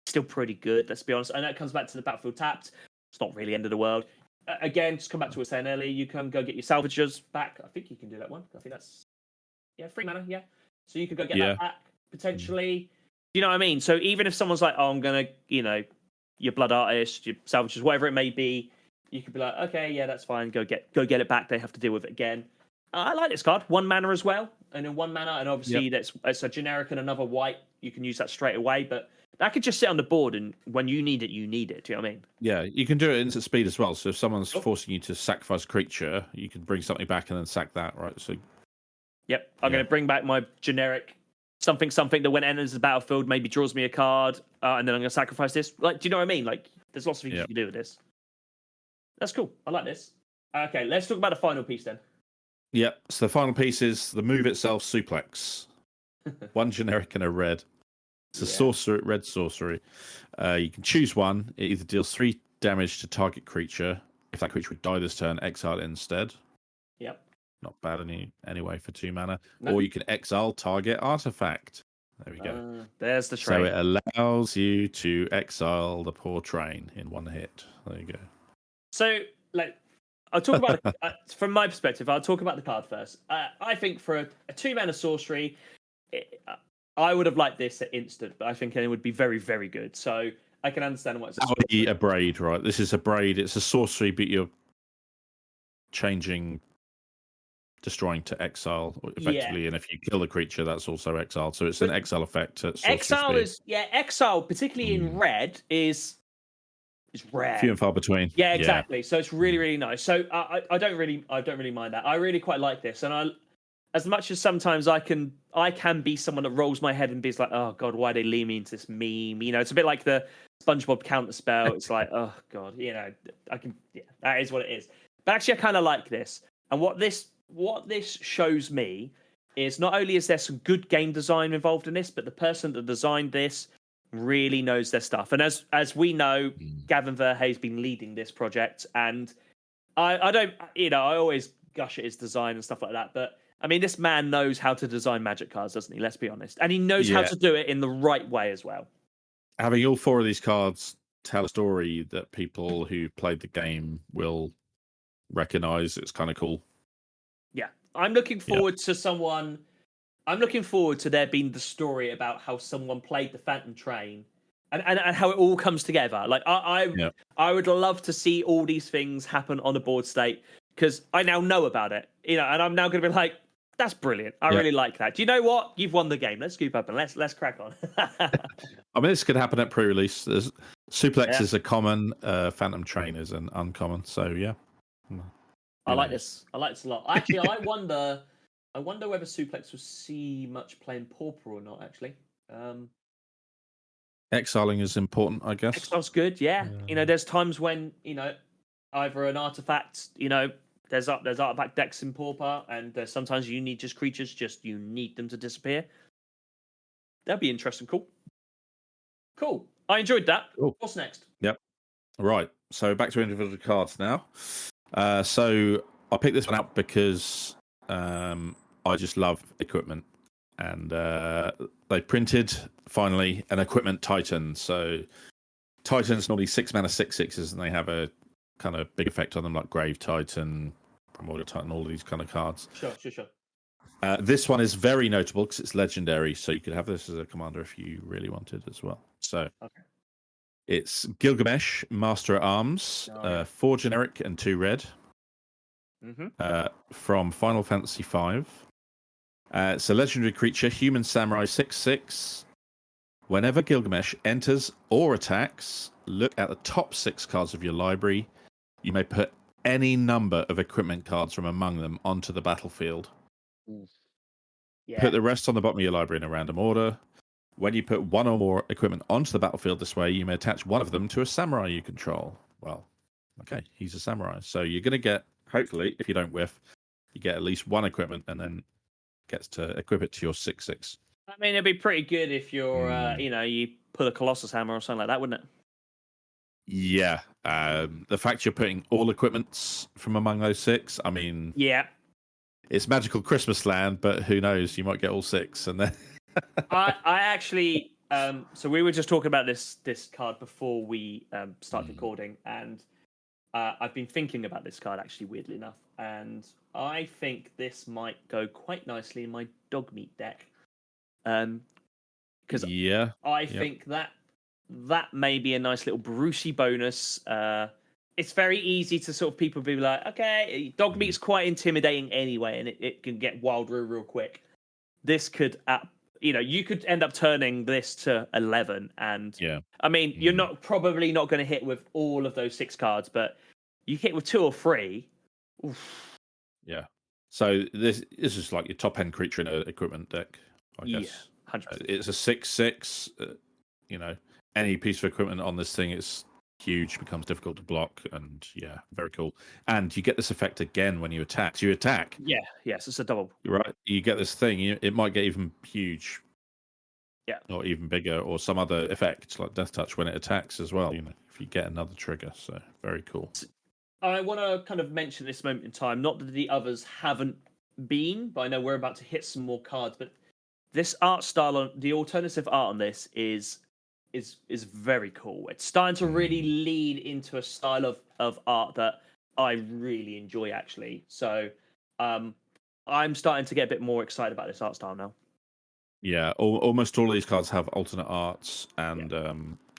still pretty good, let's be honest. And that comes back to the battlefield tapped. It's not really end of the world. Again, just come back to what I was saying earlier, you can go get your salvagers back. I think you can do that one. I think that's 3 mana, So you could go get that back, potentially. You know what I mean? So even if someone's like, oh, I'm going to, your blood artist, your salvagers, whatever it may be, you could be like, okay, yeah, that's fine. Go get it back. They have to deal with it again. I like this card. 1 mana as well. And in 1 mana, and obviously it's a generic and another white. You can use that straight away, but that could just sit on the board, and when you need it, you need it. Do you know what I mean? Yeah, you can do it instant speed as well. So if someone's forcing you to sacrifice a creature, you can bring something back and then sack that, right? So, I'm going to bring back my generic something that when it enters the battlefield maybe draws me a card, and then I'm going to sacrifice this. Like, do you know what I mean? Like, there's lots of things you can do with this. That's cool. I like this. Okay, let's talk about the final piece then. Yep. So the final piece is the move itself, Suplex. 1 generic and a red. It's a sorcery, red sorcery. You can choose one. It either deals 3 damage to target creature. If that creature would die this turn, exile it instead. Yep. Not bad anyway for 2 mana. No. Or you can exile target artifact. There we go. There's the train. So it allows you to exile the poor train in 1 hit. There you go. So, like, I'll talk about from my perspective. I'll talk about the card first. I think for a 2-mana sorcery, I would have liked this at instant, but I think it would be very, very good. So I can understand why it's a braid, right? This is a braid. It's a sorcery, but you're changing, destroying to exile effectively, and if you kill the creature, that's also exiled. So it's an exile effect. Exile is exile, particularly in red, is rare. Few and far between. Yeah, exactly. So it's really, really nice. So I don't really mind that. I really quite like this, and as much as sometimes I can be someone that rolls my head and be like, oh god, why they lead me into this meme? You know, it's a bit like the SpongeBob counter spell. It's like, oh god, you know, that is what it is. But actually, I kind of like this, and what this shows me is not only is there some good game design involved in this, but the person that designed this really knows their stuff. And as we know, Gavin Verhey's been leading this project, and I don't, I always gush at his design and stuff like that, but I mean, this man knows how to design Magic cards, doesn't he? Let's be honest. And he knows how to do it in the right way as well. Having all 4 of these cards tell a story that people who played the game will recognize, it's kind of cool. Yeah. I'm looking forward to I'm looking forward to there being the story about how someone played the Phantom Train and how it all comes together. Like, I would love to see all these things happen on a board state, because I now know about it, and I'm now going to be like, that's brilliant. I really like that. Do you know what? You've won the game. Let's scoop up and let's crack on. I mean, this could happen at pre-release. Suplex is a common, Phantom Train is an uncommon. So yeah, I like this. I like this a lot. Actually, I wonder whether Suplex will see much playing Pauper or not. Actually, exiling is important, I guess. Exile's good. Yeah. There's times when either an artifact, there's artifact decks in Pauper, and there's sometimes you need just creatures, you need them to disappear. That'd be interesting. Cool. I enjoyed that. Cool. What's next? Yep. Right. So back to individual cards now. So I picked this one out because I just love equipment, and they printed finally an equipment Titan. So Titans normally 6-mana 6/6s, and they have a kind of big effect on them, like Grave Titan, Primordial Titan, all of these kind of cards. Sure. This one is very notable because it's legendary, so you could have this as a commander if you really wanted as well. So it's Gilgamesh, Master at Arms, 4 generic and 2 red, from Final Fantasy V. It's a legendary creature, human samurai 6/6. Whenever Gilgamesh enters or attacks, look at the top 6 cards of your library. You may put any number of equipment cards from among them onto the battlefield. Yeah. Put the rest on the bottom of your library in a random order. When you put 1 or more equipment onto the battlefield this way, you may attach one of them to a samurai you control. Well, okay, he's a samurai. So you're going to get, hopefully, if you don't whiff, you get at least 1 equipment and then gets to equip it to your 6/6. I mean, it'd be pretty good if you're, you put a Colossus Hammer or something like that, wouldn't it? Yeah. The fact you're putting all equipments from among those 6, I mean... Yeah. It's magical Christmas land, but who knows? You might get all 6, and then... I actually... so we were just talking about this card before we started recording, and I've been thinking about this card, actually, weirdly enough, and I think this might go quite nicely in my dog meat deck. Because I think that may be a nice little Brucey bonus. It's very easy to sort of people be like, okay, dog meat's quite intimidating anyway, and it can get wild real quick. This could, you could end up turning this to 11, and I mean, you're probably not going to hit with all of those 6 cards, but you hit with 2 or 3. Oof. Yeah. So this is like your top end creature in an equipment deck, I guess. 100%. It's a 6/6. Any piece of equipment on this thing is huge, becomes difficult to block, and very cool. And you get this effect again when you attack. So you attack. Yeah, yes, it's a double. Right. You get this thing. It might get even huge. Yeah. Or even bigger, or some other effect like Death Touch when it attacks as well. If you get another trigger. So very cool. I want to kind of mention this moment in time. Not that the others haven't been, but I know we're about to hit some more cards. But this art style, the alternative art on this is is very cool. It's starting to really lead into a style of art that I really enjoy, actually. So I'm starting to get a bit more excited about this art style now. Yeah, almost all of these cards have alternate arts, and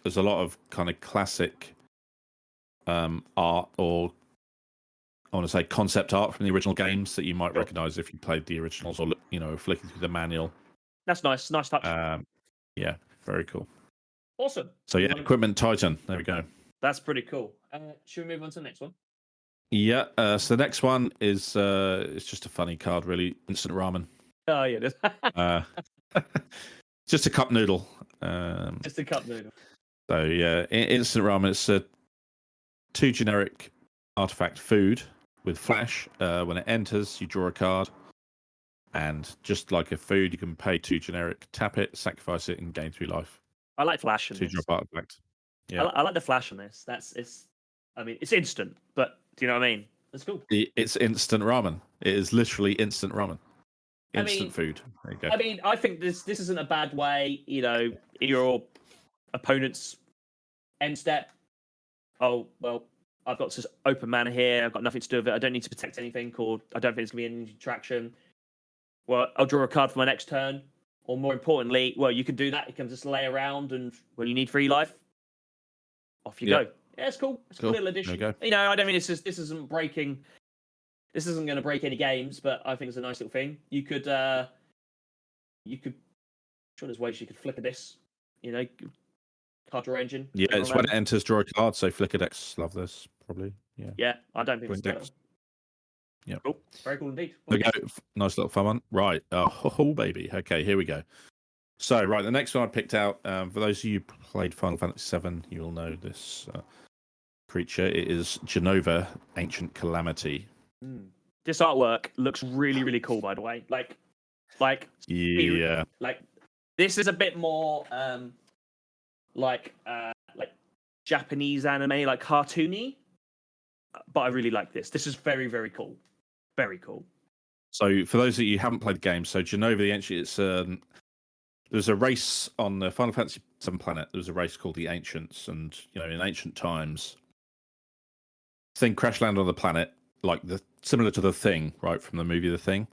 there's a lot of kind of classic art, or I want to say concept art from the original games that you might recognize if you played the originals, or flicking through the manual. That's nice touch. Yeah, very cool. Awesome. So yeah, Equipment Titan. There we go. That's pretty cool. Should we move on to the next one? Yeah. So the next one is it's just a funny card, really. Instant Ramen. Oh yeah, it is. Just a cup noodle. Just a cup noodle. So yeah, Instant Ramen. It's a 2 generic artifact food with flash. When it enters, you draw a card, and just like a food, you can pay 2 generic, tap it, sacrifice it, and gain 3 life. I like flash. 2-drop artifact. Yeah, I like the flash on this. I mean, it's instant, but do you know what I mean? That's cool. It's instant ramen. It is literally instant ramen. Instant food. There you go. I mean, I think this isn't a bad way. Your opponent's end step. Oh well, I've got this open mana here. I've got nothing to do with it. I don't need to protect anything, or I don't think it's gonna be any attraction. Well, I'll draw a card for my next turn. Or more importantly, well, you can do that. You can just lay around, and when you need 3 life, off you go. Yeah, it's cool. It's a cool little addition. There you go. I don't mean this isn't breaking. This isn't going to break any games, but I think it's a nice little thing. You could. Sure, there's ways you could flicker this. Card draw engine. Yeah, it's when it enters, draw a card. So Flicker decks love this, probably. Yeah. Yeah, I don't think it's yeah. Cool. Very cool indeed. There we go. Nice little fun one. Right. Oh, baby. Okay, here we go. So, right, the next one I picked out, for those of you who played Final Fantasy VII, you'll know this creature. It is Genova, Ancient Calamity. This artwork looks really, really cool, by the way. Like, yeah. Like, this is a bit more, like Japanese anime, like cartoony. But I really like this. This is very, very cool. Very cool. So, for those of you who haven't played the game, so Genova the Ancient, it's there's a race on the Final Fantasy VII planet. There was a race called the Ancients, and in ancient times, thing crash landed on the planet, like similar to the Thing, right from the movie The Thing.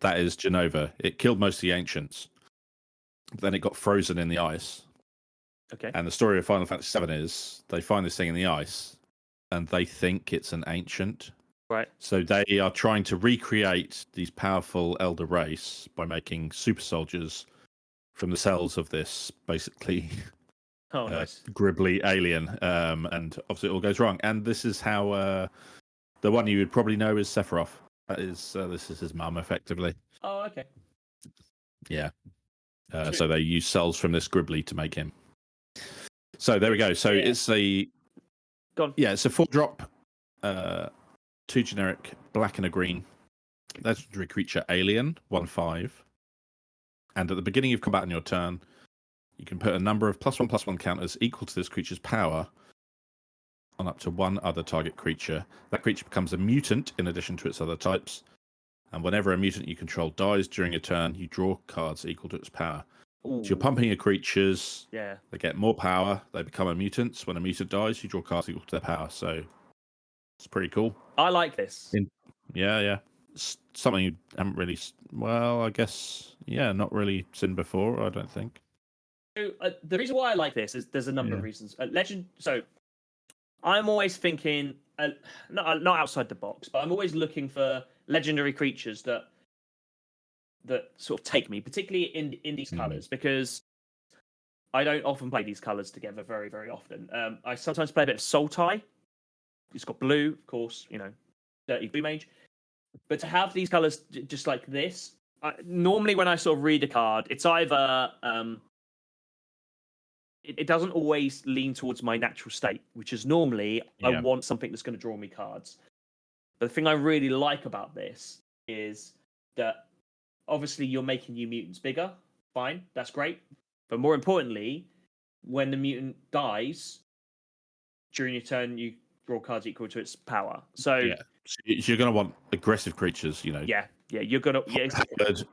That is Genova. It killed most of the Ancients. Then it got frozen in the ice. Okay. And the story of Final Fantasy VII is they find this thing in the ice, and they think it's an ancient. Right. So they are trying to recreate these powerful elder race by making super soldiers from the cells of this basically nice. gribbly alien. And obviously it all goes wrong. And this is how the one you would probably know is Sephiroth. This is his mum, effectively. Oh, okay. Yeah. So they use cells from this gribbly to make him. So there we go. So it's a... it's a 4-drop, 2 generic, black and a green. Legendary creature alien, 1/5. And at the beginning of combat on your turn, you can put a number of +1/+1 counters equal to this creature's power on up to 1 other target creature. That creature becomes a mutant in addition to its other types. And whenever a mutant you control dies during a turn, you draw cards equal to its power. Ooh. So you're pumping your creatures. Yeah. They get more power. They become a mutant. When a mutant dies, you draw cards equal to their power. So it's pretty cool. I like this. Yeah. It's something you haven't really... Well, I guess... Yeah, not really seen before, I don't think. So, the reason why I like this is there's a number of reasons. So I'm always thinking... not outside the box, but I'm always looking for legendary creatures that sort of take me, particularly in these colours, because I don't often play these colours together very, very often. I sometimes play a bit of Sultai. It's got blue, of course, dirty blue mage. But to have these colours just like this, normally when I sort of read a card, it's either... it doesn't always lean towards my natural state, which is normally I want something that's going to draw me cards. But the thing I really like about this is that obviously you're making your mutants bigger. Fine, that's great. But more importantly, when the mutant dies, during your turn, you draw cards equal to its power. So you're going to want aggressive creatures, Yeah, you're going to... exactly.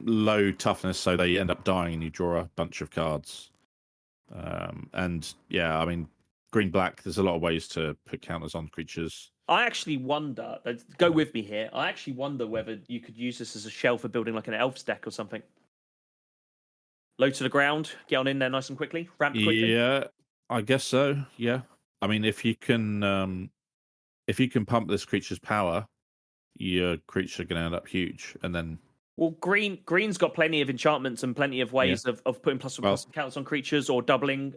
Low toughness, so they end up dying and you draw a bunch of cards. And yeah, I mean, green-black, there's a lot of ways to put counters on creatures. I actually wonder, go with me here, I actually wonder whether you could use this as a shell for building like an elves deck or something. Low to the ground, get on in there nice and quickly, ramp quickly. Yeah, I guess so. Yeah, I mean, if you can pump this creature's power, your creature can end up huge, and then. Well, green's got plenty of enchantments and plenty of ways of putting plus one plus counts on creatures or doubling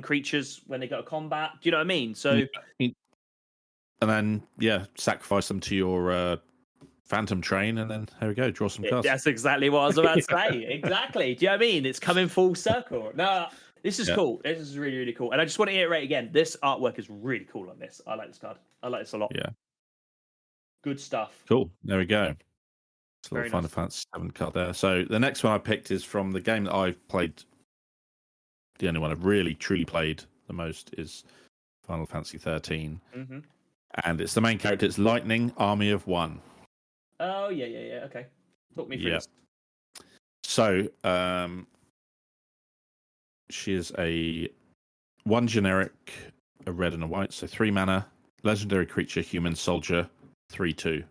creatures when they go to combat. Do you know what I mean? So, and then sacrifice them to your Phantom Train, and then there we go, draw some cards. That's exactly what I was about to say. Exactly. Do you know what I mean? It's coming full circle. No, this is cool. This is really, really cool. And I just want to iterate again. This artwork is really cool on this. I like this card. I like this a lot. Yeah. Good stuff. Cool. There we go. It's a little Final nice. Fantasy 7 card there. So the next one I picked is from the game that I've played. The only one I've really, truly played the most is Final Fantasy 13. Mm-hmm. And it's the main character. It's Lightning, Army of One. Oh, yeah. Okay. Talk me through this. So, she is a one generic, a red and a white, so 3 mana, legendary creature, human soldier, 3/2.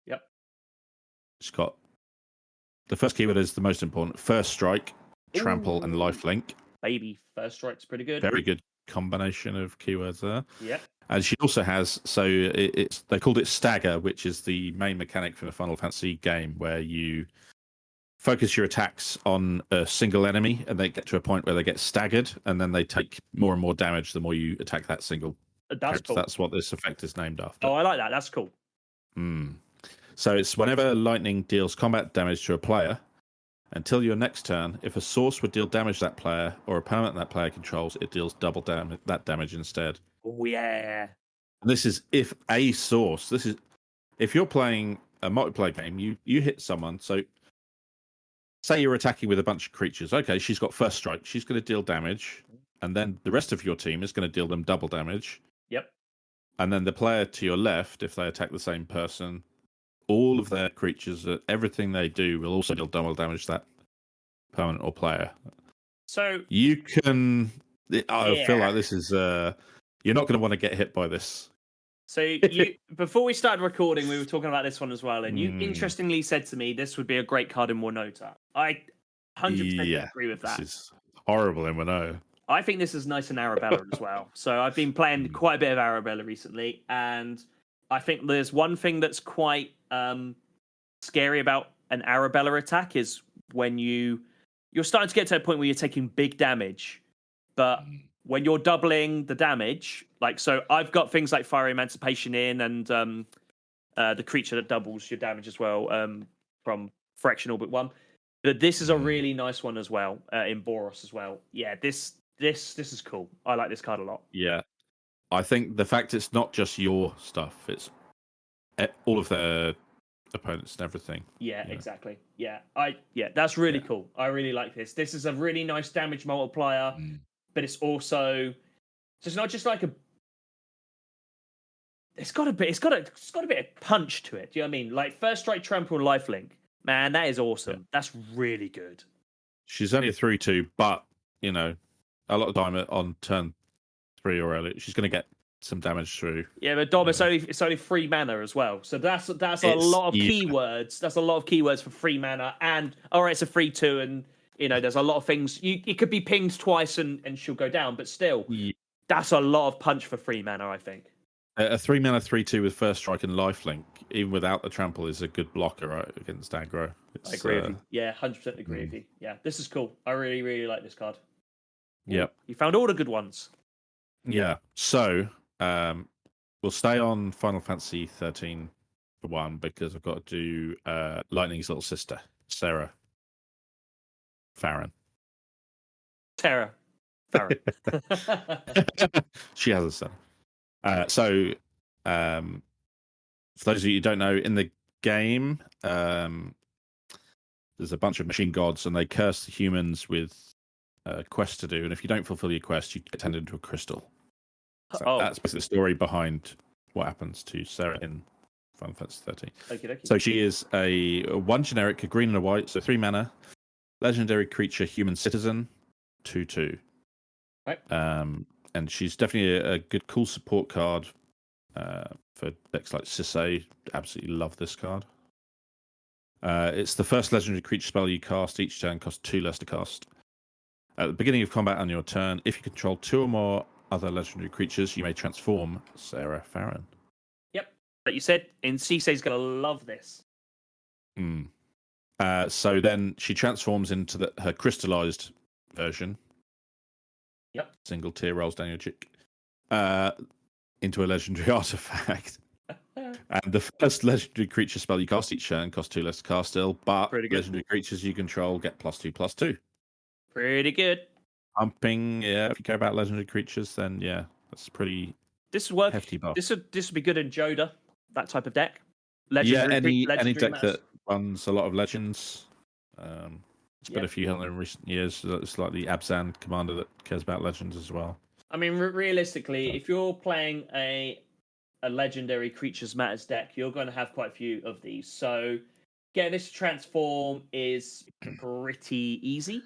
Yep. It's got the first keyword is the most important: first strike, trample, and lifelink. Baby, first strike's pretty good. Very good combination of keywords there. Yep. And she also has, so they called it stagger, which is the main mechanic for the Final Fantasy game, where you focus your attacks on a single enemy, and they get to a point where they get staggered, and then they take more and more damage the more you attack that single. That's cool. That's what this effect is named after. Oh, I like that. That's cool. So it's whenever lightning deals combat damage to a player, until your next turn, if a source would deal damage to that player or a permanent that player controls, it deals double damage instead. Oh, yeah. And this is if a source. This is if you're playing a multiplayer game, you hit someone. So say you're attacking with a bunch of creatures. Okay, she's got first strike. She's going to deal damage. And then the rest of your team is going to deal them double damage. Yep. And then the player to your left, if they attack the same person, all of their creatures, everything they do will also deal double damage to that permanent or player. So you can. I feel like this is. You're not going to want to get hit by this. So before we started recording, we were talking about this one as well, and you interestingly said to me this would be a great card in Winota. I 100% agree with that. This is horrible in Winota. I think this is nice in Arabella as well. So I've been playing quite a bit of Arabella recently, and I think there's one thing that's quite scary about an Arabella attack is when you're starting to get to a point where you're taking big damage, but when you're doubling the damage, like, so I've got things like Fire Emancipation in, and the creature that doubles your damage as well from Fraction Orbit 1. But this is a really nice one as well in Boros as well. Yeah, this is cool. I like this card a lot. Yeah. I think the fact it's not just your stuff, it's all of their opponents and everything. Yeah, exactly. Yeah, that's really cool. I really like this. This is a really nice damage multiplier, but it's also, so it's not just like it's got a bit of punch to it. Do you know what I mean? Like first strike, trample, and lifelink. Man, that is awesome. Yeah. That's really good. She's only a 3/2, but a lot of time on turn 3 or early, she's going to get some damage through. Yeah, but Dom, it's only 3 mana as well. So that's a lot of keywords. That's a lot of keywords for 3 mana, and it's a 3/2, and there's a lot of things. It could be pinged twice and she'll go down, but still, that's a lot of punch for 3 mana, I think. A 3 mana 3/2 with first strike and lifelink, even without the trample, is a good blocker, right, against aggro. I agree with you. Yeah, 100% agree with you. Yeah, this is cool. I really, really like this card. Yep. You found all the good ones. Yeah. So we'll stay on Final Fantasy 13 for one, because I've got to do Lightning's little sister, Sarah Farron. Farron. She has a son. So for those of you who don't know, in the game, there's a bunch of machine gods, and they curse the humans with quests to do. And if you don't fulfill your quest, you get turned into a crystal. So that's basically the story behind what happens to Sarah in Final Fantasy 13. Okay. So she is a 1 generic, a green and a white, so 3 mana, legendary creature, human citizen, 2/2. Right. And she's definitely a good, cool support card for decks like Sisay. Absolutely love this card. It's the first legendary creature spell you cast. Each turn costs 2 less to cast. At the beginning of combat on your turn, if you control 2 or more other legendary creatures, you may transform Sarah Farron. Yep. Like you said, and Cisei's going to love this. So then she transforms into her crystallized version. Yep. Single tear rolls down your cheek. Into a legendary artifact. And the first legendary creature spell you cast each turn costs 2 less to cast still, but legendary creatures you control get +2/+2. Pretty good. Pumping, yeah. If you care about legendary creatures, then yeah, that's pretty hefty buff. This would be good in Joda, that type of deck. Legendary any deck that runs a lot of legends. It's been a few in recent years. It's like the Abzan commander that cares about legends as well. I mean, realistically, if you're playing a legendary creatures matters deck, you're going to have quite a few of these. So getting this to transform is pretty easy.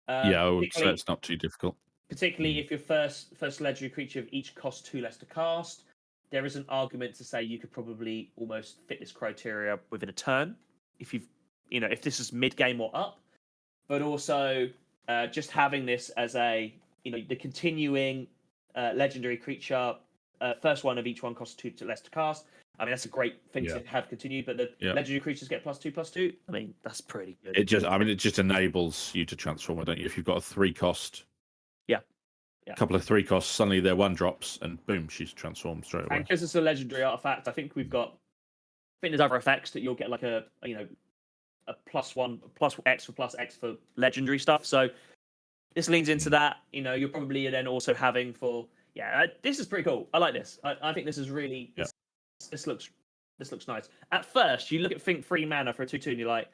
I would say it's not too difficult. Particularly if your first legendary creature of each costs 2 less to cast. There is an argument to say you could probably almost fit this criteria within a turn if if this is mid game or up. But also just having this as the continuing legendary creature, first one of each one costs 2 less to cast. I mean, that's a great thing to have continued, but the legendary creatures get +2/+2. I mean, that's pretty good. It just enables you to transform, don't you? If you've got a 3-cost, a couple of 3-costs, suddenly they're 1-drops, and boom, she's transformed straight away. And because it's a legendary artifact, I think there's other effects that you'll get like a +1 +X for +X for legendary stuff. So this leans into that. You're probably then also having this is pretty cool. I like this. I think this is really this looks nice. At first, you look at think 3 mana for a 2/2, and you're like,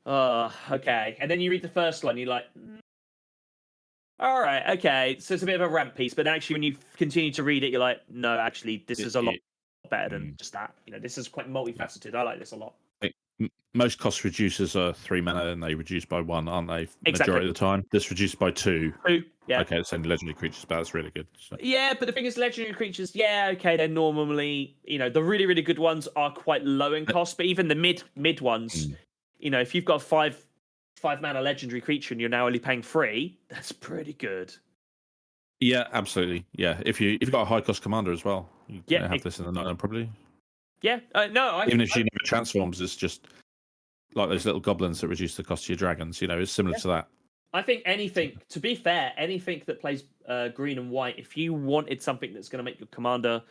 oh, okay. And then you read the first line, you're like, all right, okay. So it's a bit of a ramp piece, but actually, when you continue to read it, you're like, no, actually, this is a lot better than just that. This is quite multifaceted. I like this a lot. Most cost reducers are 3 mana, and they reduce by 1, aren't they? Majority of the time, this reduced by 2. 2, yeah. Okay, it's only legendary creatures, but that's really good. So. Yeah, but the thing is, legendary creatures, they're normally, the really, really good ones are quite low in cost, but even the mid ones, if you've got a 5 mana legendary creature and you're now only paying 3, that's pretty good. Yeah, absolutely. Yeah, if you've got a high cost commander as well, you can have this in the night probably. Yeah, even if she never transforms, it's just like those little goblins that reduce the cost of your dragons. It's similar to that. I think anything that plays green and white, if you wanted something that's going to make your commander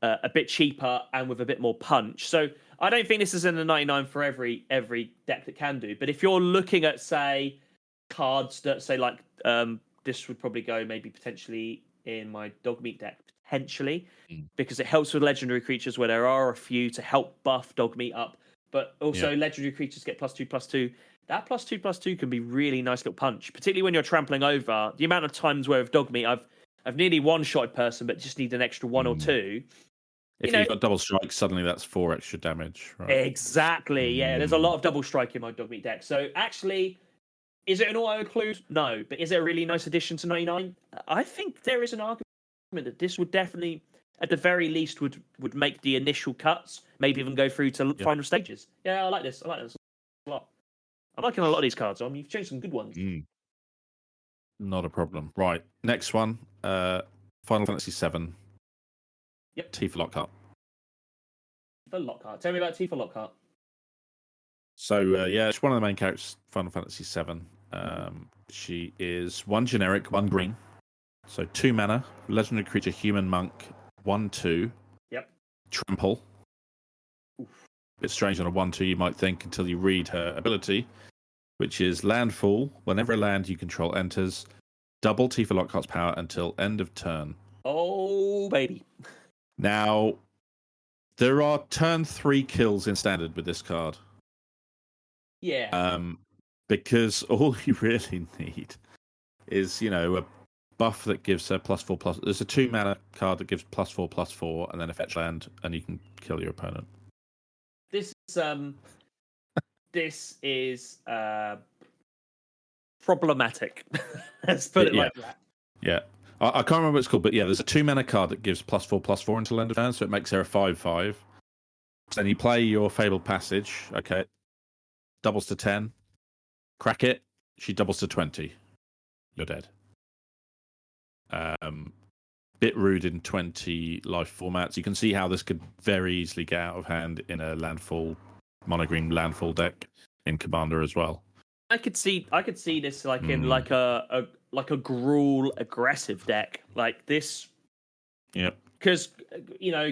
a bit cheaper and with a bit more punch. So I don't think this is in the 99 for every deck that can do. But if you're looking at, say, cards that say like this would probably go maybe potentially in my Dogmeat deck, potentially, because it helps with legendary creatures where there are a few to help buff Dogmeat up. But also legendary creatures get +2/+2. That +2/+2 can be really nice little punch, particularly when you're trampling over. The amount of times where with Dogmeat, I've nearly one-shot person, but just need an extra 1 or 2. If you've got double strike, suddenly that's 4 extra damage. Right? Exactly, yeah. There's a lot of double strike in my Dogmeat deck. So actually, is it an auto-include? No. But is it a really nice addition to 99? I think there is an argument that this would definitely, at the very least, would make the initial cuts, maybe even go through to final stages. Yeah, I like this. I like this a lot. I'm liking a lot of these cards. You've changed some good ones. Not a problem. Right, next one. Final Fantasy VII. Yep. Tifa Lockhart. Tifa Lockhart. Tell me about Tifa Lockhart. So, it's one of the main characters, Final Fantasy VII. She is 1 generic, 1 green. So 2 mana, legendary creature, human monk, 1/2. Yep. Trample. Oof. Bit strange on a 1/2, you might think, until you read her ability, which is landfall. Whenever a land you control enters, double Tifa Lockhart's power until end of turn. Oh, baby. Now, there are turn 3 kills in standard with this card. Yeah. Because all you really need is, a buff that gives her +4/+. There's a 2 mana card that gives +4/+4, and then a fetch land, and you can kill your opponent. This is problematic. Let's put it like that. Yeah. I can't remember what it's called, but yeah, there's a 2-mana card that gives +4/+4 until end of turn, so it makes her a 5/5. Then you play your Fabled Passage, okay, doubles to 10, crack it, she doubles to 20. You're dead. Bit rude in 20 life formats. You can see how this could very easily get out of hand in a monogreen landfall deck in Commander as well. I could see this like in like a Gruul aggressive deck like this. Yeah. Because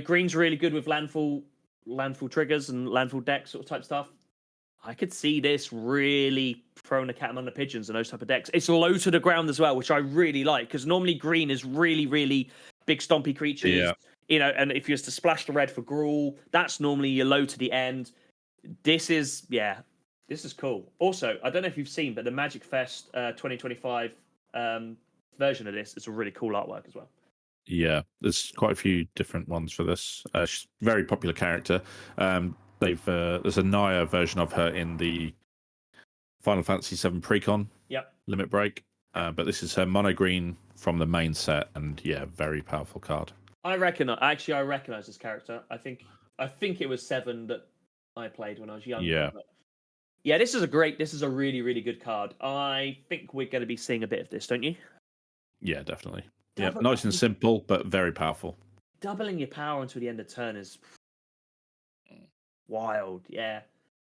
green's really good with landfall triggers and landfall deck sort of type stuff. I could see this really throwing the cat among the pigeons and those type of decks. It's low to the ground as well, which I really like because normally green is really, really big stompy creatures. Yeah. And if you was to splash the red for Gruul, that's normally your low to the end. This is cool. Also, I don't know if you've seen, but the Magic Fest 2025 version of this is a really cool artwork as well. Yeah, there's quite a few different ones for this. She's a very popular character. There's a Naya version of her in the Final Fantasy VII Precon Limit Break, but this is her mono green from the main set, and very powerful card. I recognize this character. I think it was 7 that I played when I was younger. Yeah. Yeah, this is a really, really good card. I think we're going to be seeing a bit of this, don't you? Yeah, definitely. Yeah, nice and simple, but very powerful. Doubling your power until the end of turn is wild. Yeah,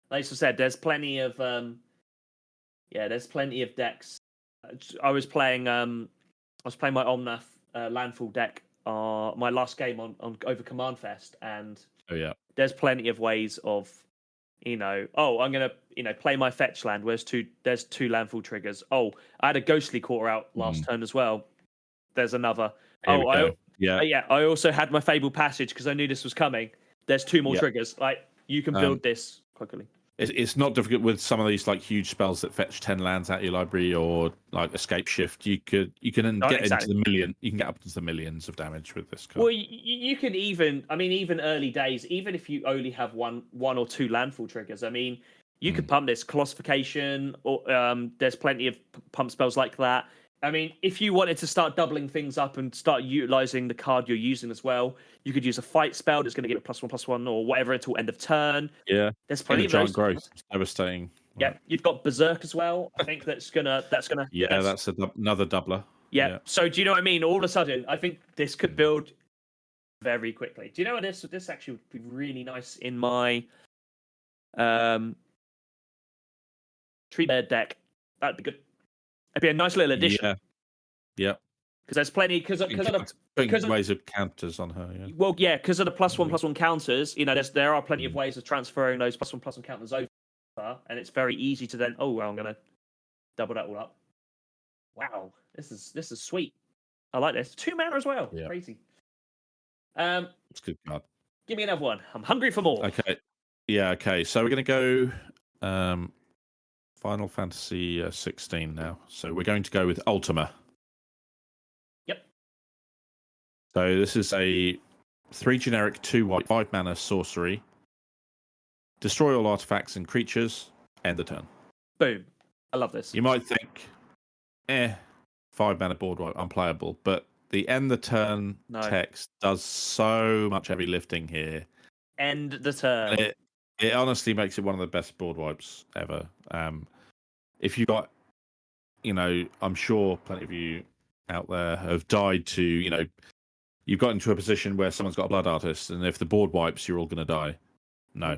like I said, there's plenty of decks. I was playing my Omnath landfall deck. My last game on over CommandFest, and there's plenty of ways of. I'm gonna play my fetch land. There's two landfall triggers. Oh, I had a ghostly quarter out last turn as well. There's another. I also had my Fabled Passage because I knew this was coming. There's 2 more triggers. Like you can build this quickly. It's not difficult with some of these like huge spells that fetch 10 lands out of your library or like Escape Shift. You can get into the million. You can get up into the millions of damage with this card. Well, you can even early days, even if you only have one or 2 landfall triggers. I mean, you could pump this Colossification, or there's plenty of pump spells like that. I mean, if you wanted to start doubling things up and start utilizing the card you're using as well, you could use a fight spell that's going to give it +1/+1 or whatever until end of turn. Yeah, there's plenty of giant growth. It's devastating. Yeah, you've got Berserk as well. I think that's gonna. Yeah, that's another doubler. Yeah. So do you know what I mean? All of a sudden, I think this could build very quickly. Do you know what this actually would be really nice in my Tree Bear deck? That'd be good. It'd be a nice little addition. Yeah. Because there's plenty. Because of ways of counters on her. Yeah. Well, yeah, because of the +1/+1 counters. There are plenty of ways of transferring those +1/+1 counters over, and it's very easy to then. Oh, well, I'm gonna double that all up. Wow, this is sweet. I like this. 2 mana as well. Yeah. Crazy. It's a good card. Give me another one. I'm hungry for more. Okay. Yeah. Okay. So we're gonna go. Final Fantasy 16 now. So we're going to go with Ultima. Yep. So this is a 3 generic 2 white 5 mana sorcery. Destroy all artifacts and creatures. End the turn. Boom. I love this. You might think, 5 mana board wipe, unplayable. But the end the turn text does so much heavy lifting here. End the turn. It honestly makes it one of the best board wipes ever. If you got, I'm sure plenty of you out there have died to, you've got into a position where someone's got a Blood Artist, and if the board wipes, you're all going to die. No.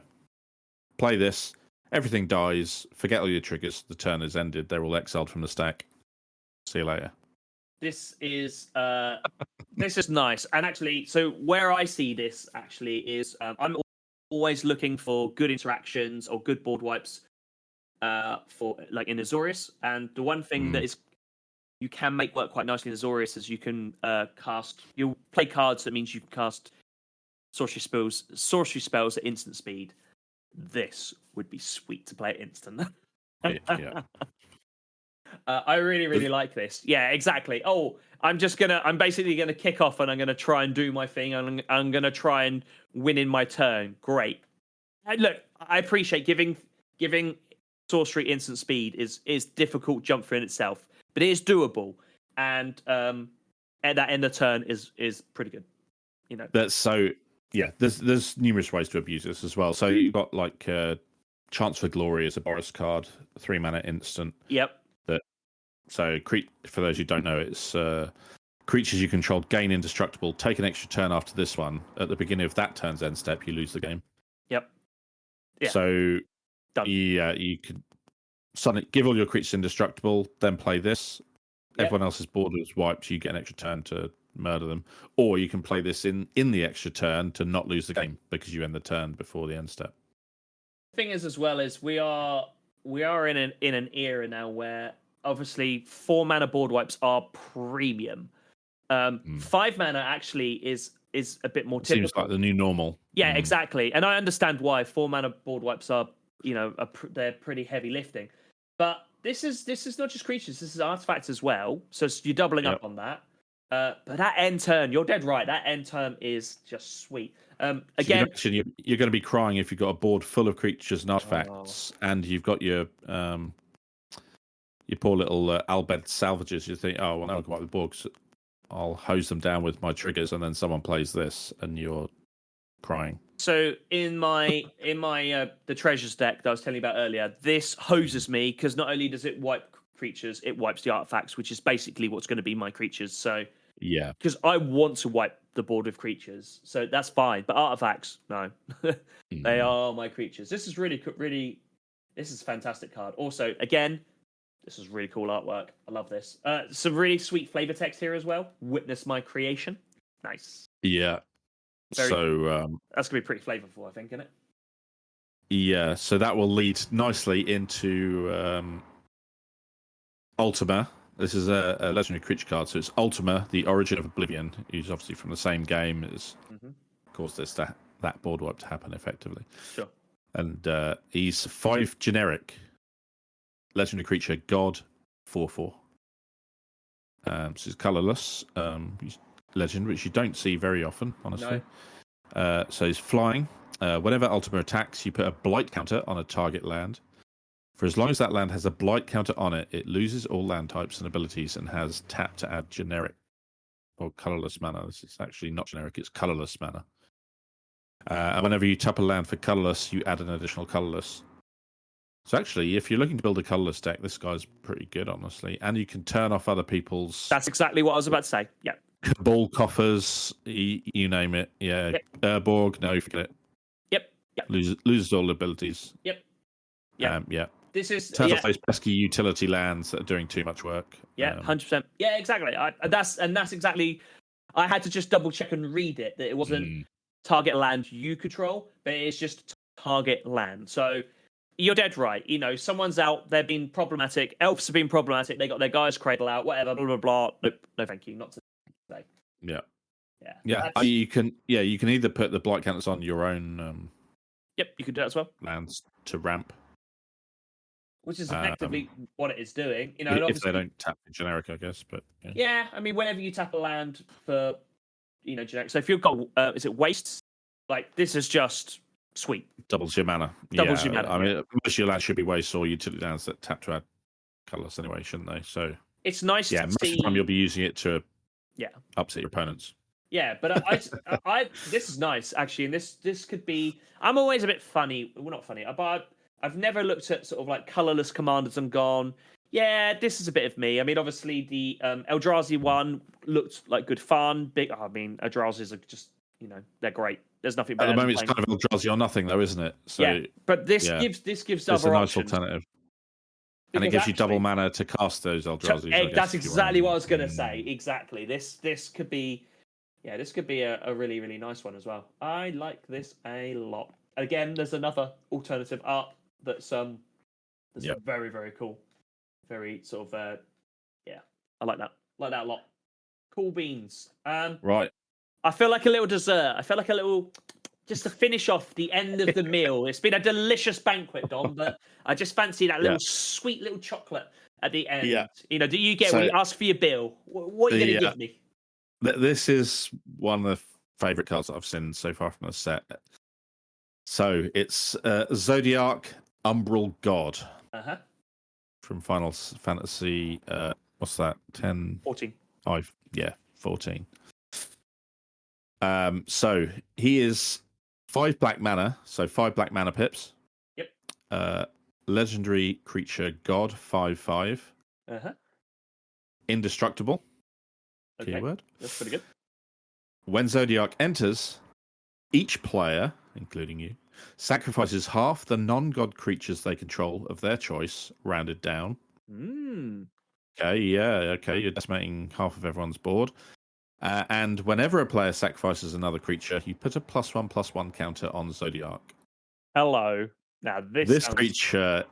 Play this. Everything dies. Forget all your triggers. The turn is ended. They're all exiled from the stack. See you later. This is nice. And actually, so where I see this actually is I'm always looking for good interactions or good board wipes for like in Azorius. And the one thing that is you can make work quite nicely in Azorius is you can you'll play cards that means you can cast sorcery spells at instant speed. This would be sweet to play at instant. Yeah. I really, really like this. Yeah, exactly. Oh, I'm basically gonna kick off and I'm gonna try and do my thing and I'm gonna try and win in my turn. Great. And look, I appreciate giving sorcery instant speed is difficult jump for in itself, but it is doable. and that end of turn is pretty good. You know, that's so. Yeah, there's numerous ways to abuse this as well. So you've got like Chance for Glory is a Boris card, 3-mana instant. Yep. So for those who don't know, it's creatures you control gain indestructible. Take an extra turn after this one. At the beginning of that turn's end step, you lose the game. Yep. Yeah. So done. You could suddenly give all your creatures indestructible, then play this. Yep. Everyone else's board is wiped. You get an extra turn to murder them, or you can play this in the extra turn to not lose the game because you end the turn before the end step. The thing is, as well, is we are in an era now where obviously 4-mana board wipes are premium. 5 mana actually is a bit more typical. Seems like the new normal. Yeah, exactly. And I understand why 4-mana board wipes are, they're pretty heavy lifting. But this is not just creatures. This is artifacts as well. So you're doubling up on that. But that end turn, you're dead right. That end turn is just sweet. Again, so you're going to be crying if you've got a board full of creatures and artifacts, and you've got your poor little Albed salvages. You think, oh well, now I've got the board. I'll hose them down with my triggers, and then someone plays this, and you're crying. So in my the treasures deck that I was telling you about earlier, this hoses me because not only does it wipe creatures, it wipes the artifacts, which is basically what's going to be my creatures. So yeah, because I want to wipe the board with creatures, so that's fine. But artifacts, no, they are my creatures. This is this is a fantastic card. Also, again, this is really cool artwork. I love this. Some really sweet flavor text here as well. Witness my creation. Nice. Yeah. That's gonna be pretty flavorful, I think, isn't it? Yeah. So that will lead nicely into Ultima. This is a legendary creature card. So it's Ultima, the Origin of Oblivion, who's obviously from the same game as caused that board wipe to happen effectively. Sure. And he's 5 generic legendary creature, God, 4/4. So he's colorless. He's legend, which you don't see very often, honestly. No. So he's flying. Whenever Ultima attacks, you put a blight counter on a target land. For as long as that land has a blight counter on it, it loses all land types and abilities and has tap to add generic or colorless mana. This is actually not generic, it's colorless mana. And whenever you tap a land for colorless, you add an additional colorless. So actually, if you're looking to build a colorless deck, this guy's pretty good, honestly. And you can turn off other people's... That's exactly what I was about to say, yeah. Ball coffers, you name it. Yeah, yep. Urborg, no, forget it. Yep. Loses all abilities. Yep. Yeah. This is turns off those pesky utility lands that are doing too much work. Yeah, 100%. Yeah, exactly. That's exactly. I had to just double check and read it that it wasn't target land you control, but it's just target land. So you're dead right. Someone's out. They've been problematic. Elves have been problematic. They got their Gaia's Cradle out. Whatever. Blah blah blah. No, thank you. Not today. Yeah. You can either put the blight counters on your own. Yep, you can do that as well. Lands to ramp. Which is effectively what it is doing. If they don't tap the generic, I guess. But yeah, I mean, whenever you tap a land for, generic. So if you've got, is it wastes? Like this is just sweet. Doubles your mana. Doubles your mana. I mean, most of your lands should be wastes or utility lands that tap to add colorless anyway, shouldn't they? So it's nice. Yeah, most of the time you'll be using it to upset your opponents. Yeah, but I this is nice actually, and this could be. I'm always a bit funny. Well, not funny, but I've never looked at sort of like colorless commanders and gone, yeah, this is a bit of me. I mean, obviously the Eldrazi one looked like good fun. Eldrazi's are just, they're great. There's nothing better. At the moment, it's kind of Eldrazi or nothing, though, isn't it? So, yeah, but this gives other it's a nice options. Alternative. And it gives you double mana to cast those Eldrazi. That's exactly what I was going to say. Exactly. This could be, this could be a really, really nice one as well. I like this a lot. Again, there's another alternative art that's very, very cool. Very sort of I like that. Like that a lot. Cool beans. Right. I feel like a little dessert. I feel like a little just to finish off the end of the meal. It's been a delicious banquet, Dom, but I just fancy that little sweet little chocolate at the end. Yeah. Do you get when you ask for your bill? What are you going to give me? This is one of the favourite cards that I've seen so far from the set. So it's Zodiac Umbral God from Final Fantasy. what's that? 10, 14. 5, yeah, 14. So he is 5 black mana, so 5 black mana pips. Yep. Legendary creature god 5/5. Indestructible. Okay. Keyword. That's pretty good. When Zodiac enters, each player, including you, sacrifices half the non-god creatures they control of their choice, rounded down. Okay, you're decimating half of everyone's board. And whenever a player sacrifices another creature, you put a +1/+1 counter on Zodiac. Hello. Now this creature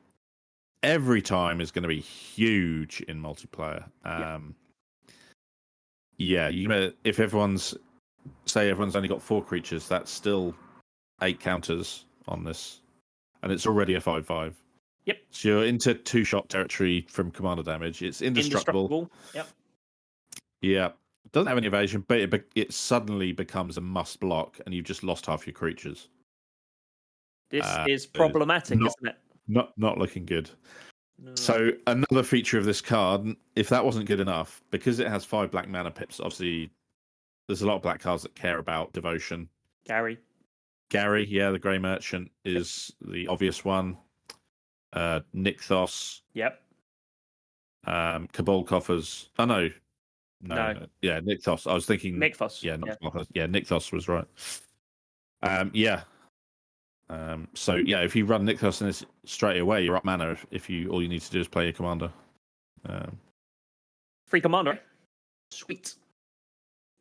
every time is going to be huge in multiplayer. If everyone's only got 4 creatures, that's still 8 counters on this, and it's already a 5/5. Yep. So you're into 2-shot territory from commander damage. It's indestructible. Yep. Yeah. It doesn't have any evasion, but it suddenly becomes a must block, and you've just lost half your creatures. This is problematic, isn't it? Not looking good. No. So another feature of this card, if that wasn't good enough, because it has 5 black mana pips, obviously there's a lot of black cards that care about devotion. Gary, the Grey Merchant is the obvious one. Nykthos. Yep. Cabal Coffers. Oh, no. Yeah, Nykthos. I was thinking Nykthos. Yeah, Nykthos was right. So if you run Nykthos in this straight away, you're up mana. If all you need to do is play your commander. Free commander. Sweet.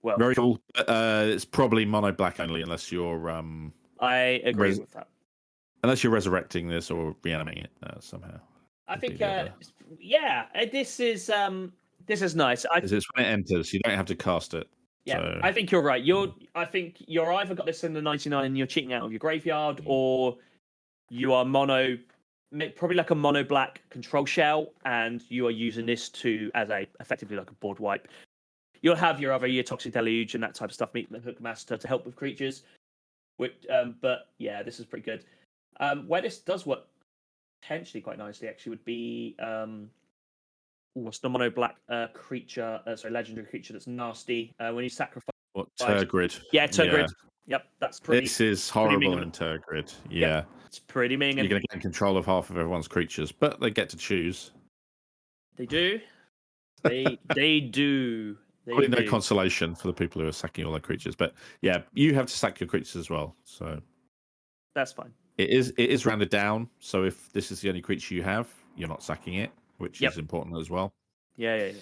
Well, very cool. It's probably mono black only, unless you're. I agree with that. Unless you're resurrecting this or reanimating it somehow. I think. This is nice. It's when it enters, you don't have to cast it. Yeah, so... I think you're right. I think you're either got this in the 99 and you're cheating out of your graveyard, or you are probably like a mono black control shell, and you are using this effectively like a board wipe. You'll have your Toxic Deluge and that type of stuff, meet the Hook Master to help with creatures. But yeah, this is pretty good. Where this does work potentially quite nicely, actually, would be what's the mono black legendary creature that's nasty when you sacrifice. What, Tergrid? Yeah, Tergrid. Yeah. Yep, that's pretty. This is horrible in Tergrid. Yeah, yep, it's pretty mean. You're going to get control of half of everyone's creatures, but they get to choose. They do. They do. Probably no consolation for the people who are sacking all their creatures, but yeah, you have to sack your creatures as well. So that's fine. It is rounded down. So if this is the only creature you have, you're not sacking it, which is important as well. Yeah.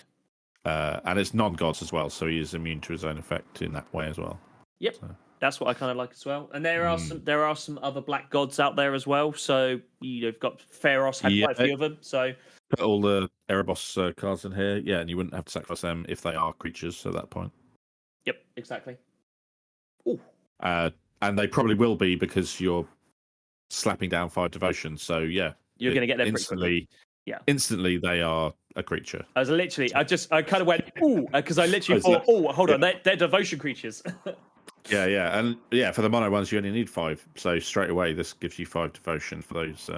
And it's non-gods as well, so he is immune to his own effect in that way as well. Yep, so. That's what I kind of like as well. And there are some other black gods out there as well. So you've got Pharos had quite a few of them. So put all the Erebos cards in here, and you wouldn't have to sacrifice them if they are creatures at that point. Yep, exactly. Ooh. And they probably will be because you're slapping down 5 devotion. So yeah, you're going to get there instantly. Yeah, instantly they are a creature. I kind of went ooh because I literally thought, hold on, they're devotion creatures. And for the mono ones you only need 5, so straight away this gives you 5 devotion for those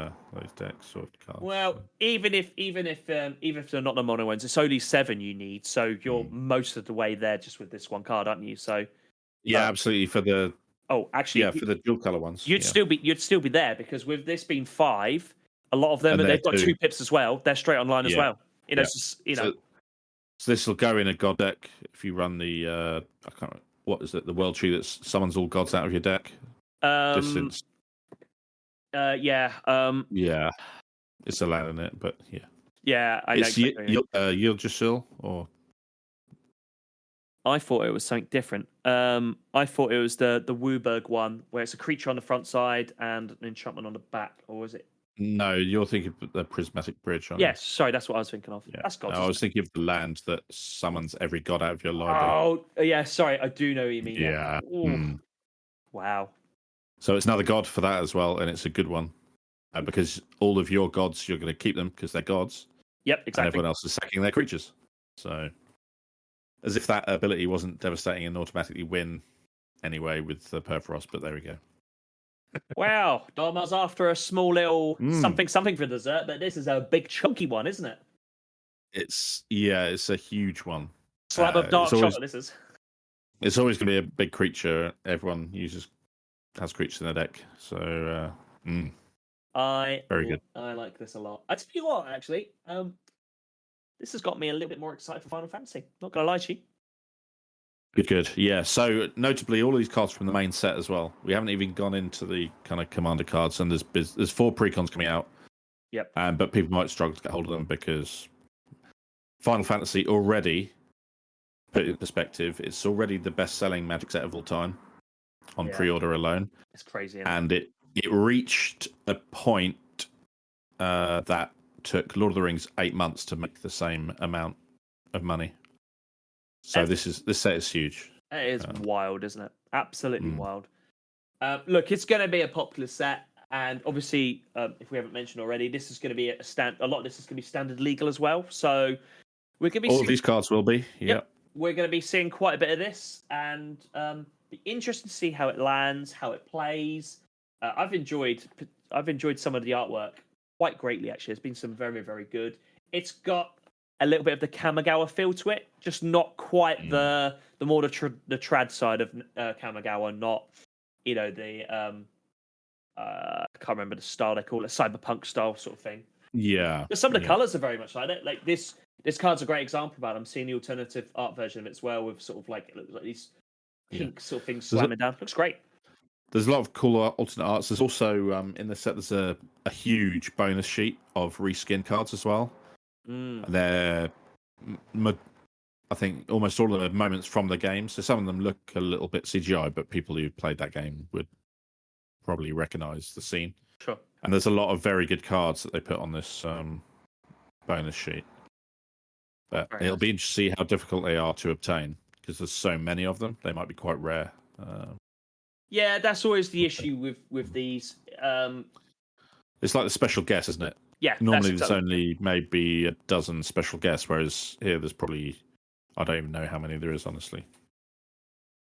decks or cards. Well, even if they're not the mono ones, it's only 7 you need, so you're most of the way there just with this one card, aren't you? So absolutely for the for the dual color ones, you'd still be there because with this being 5, a lot of them and they've got 2 pips as well. They're straight online as well. So this will go in a god deck if you run the I can't remember. What is it? The world tree that summons all gods out of your deck. Distance. It's allowed in it, but yeah. Yeah, I know. Yggdrasil or. I thought it was something different. I thought it was the Wooburg one where it's a creature on the front side and an enchantment on the back, or was it? No, you're thinking of the Prismatic Bridge. Yes, sorry, that's what I was thinking of. Yeah. That's gods. I was thinking of the land that summons every god out of your library. Oh, yeah, sorry, I do know what you mean. Yeah. Wow. So it's another god for that as well, and it's a good one. Because all of your gods, you're going to keep them because they're gods. Yep, exactly. And everyone else is sacking their creatures. So, as if that ability wasn't devastating and automatically win anyway with the Perforos, but there we go. Wow, Dharma's after a small little something for dessert, but this is a big chunky one, isn't it? it's a huge one. Slab of dark chocolate. This is. It's always going to be a big creature. Everyone has creatures in their deck, so very good. I like this a lot. I tell you what, actually, this has got me a little bit more excited for Final Fantasy. Not gonna lie to you. Good. Yeah. So notably, all these cards from the main set as well. We haven't even gone into the kind of commander cards, and there's 4 precons coming out. Yep. But people might struggle to get hold of them because Final Fantasy already, put it in perspective, it's already the best-selling Magic set of all time on pre-order alone. It's crazy. And it reached a point that took Lord of the Rings 8 months to make the same amount of money. So this set is huge. It is wild, isn't it? Absolutely wild. Look, it's going to be a popular set, and obviously, if we haven't mentioned already, this is going to be a lot of this is going to be standard legal as well. So we're going to be all of these cards will be. Yep. We're going to be seeing quite a bit of this, and be interesting to see how it lands, how it plays. I've enjoyed some of the artwork quite greatly. Actually, there's been some very, very good. It's got a little bit of the Kamigawa feel to it, just not quite the more the trad side of Kamigawa, not the I can't remember the style they call it, cyberpunk style sort of thing. Yeah, but some of the colors are very much like it. Like this card's a great example about it. I'm seeing the alternative art version of it as well, with sort of like it looks like these pink sort of things slamming down. Looks great. There's a lot of cool alternate arts. There's also in the set there's a huge bonus sheet of reskin cards as well. They're, I think, almost all of the moments from the game. So some of them look a little bit CGI, but people who played that game would probably recognise the scene. Sure. And there's a lot of very good cards that they put on this bonus sheet. But it'll be interesting to see how difficult they are to obtain, because there's so many of them. They might be quite rare. Yeah, that's always the issue with these. It's like the special guest, isn't it? Yeah. Normally there's only maybe a dozen special guests, whereas here there's probably, I don't even know how many there is, honestly.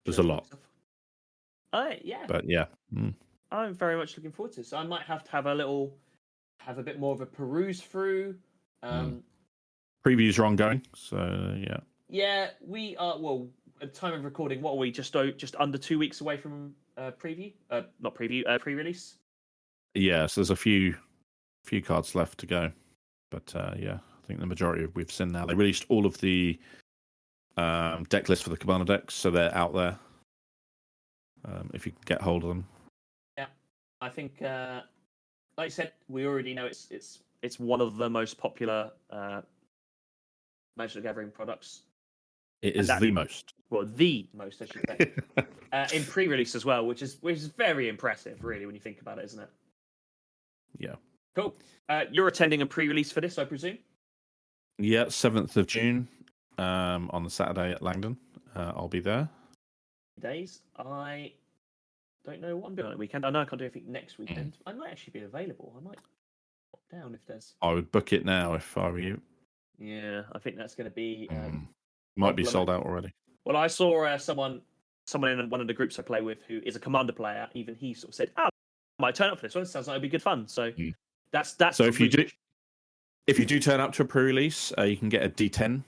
There's a lot. Yeah. But yeah. I'm very much looking forward to this. So I might have to have a bit more of a peruse through. Previews are ongoing, so yeah. Yeah, we are. Well, at the time of recording, what are we? Just under 2 weeks away from pre-release. Yeah, so there's a few cards left to go, but yeah, I think the majority we've seen now. They released all of the deck lists for the Commander decks, so they're out there. If you can get hold of them. Yeah, I think, like I said, we already know it's one of the most popular Magic the Gathering products. It is the most. Well, the most, I should say. In pre-release as well, which is very impressive, really, when you think about it, isn't it? Yeah. Cool. You're attending a pre-release for this, I presume? Yeah, 7th of June on the Saturday at Langdon. I'll be there. Days. I don't know what I'm doing on the weekend. I know I can't do anything next weekend. I might actually be available. I might pop down if there's... I would book it now if I were you. Yeah, I think that's going to be... might be sold out already. Well, I saw someone in one of the groups I play with who is a Commander player. Even he sort of said, I might turn up for this one. It sounds like it'd be good fun. So that's so if you do turn up to a pre-release, you can get a D10.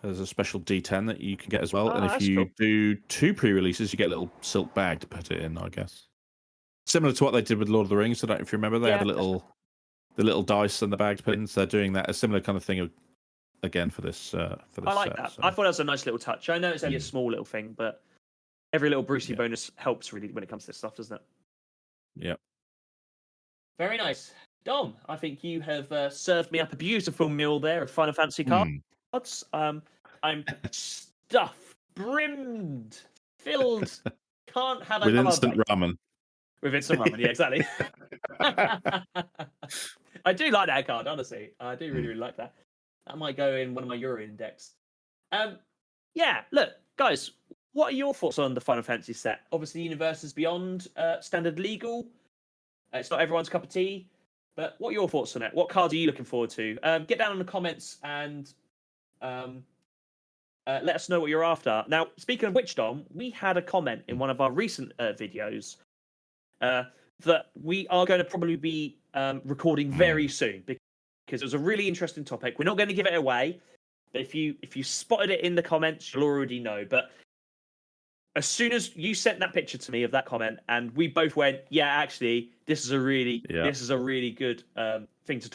There's a special D10 that you can get as well. And if you do 2 pre-releases, you get a little silk bag to put it in, I guess. Similar to what they did with Lord of the Rings. I don't know if you remember. They had the little dice and the bag to put in. So they're doing that, a similar kind of thing again for this. I like that. So. I thought that was a nice little touch. I know it's only a small little thing, but every little Brucey bonus helps really when it comes to this stuff, doesn't it? Yeah. Very nice. Dom, I think you have served me up a beautiful meal there of Final Fantasy cards. I'm stuffed, brimmed, filled. Can't have with instant ramen. With instant ramen, yeah, exactly. I do like that card, honestly. I do really, really like that. That might go in one of my Urian decks. Yeah, look, guys, what are your thoughts on the Final Fantasy set? Obviously, Universes Beyond standard legal. It's not everyone's cup of tea, but what are your thoughts on it? What cards are you looking forward to? Get down in the comments and let us know what you're after. Now, speaking of which, Dom, we had a comment in one of our recent videos that we are going to probably be recording very soon because it was a really interesting topic. We're not going to give it away, but if you spotted it in the comments, you'll already know. But as soon as you sent that picture to me of that comment, and we both went, yeah, actually, this is a really good thing to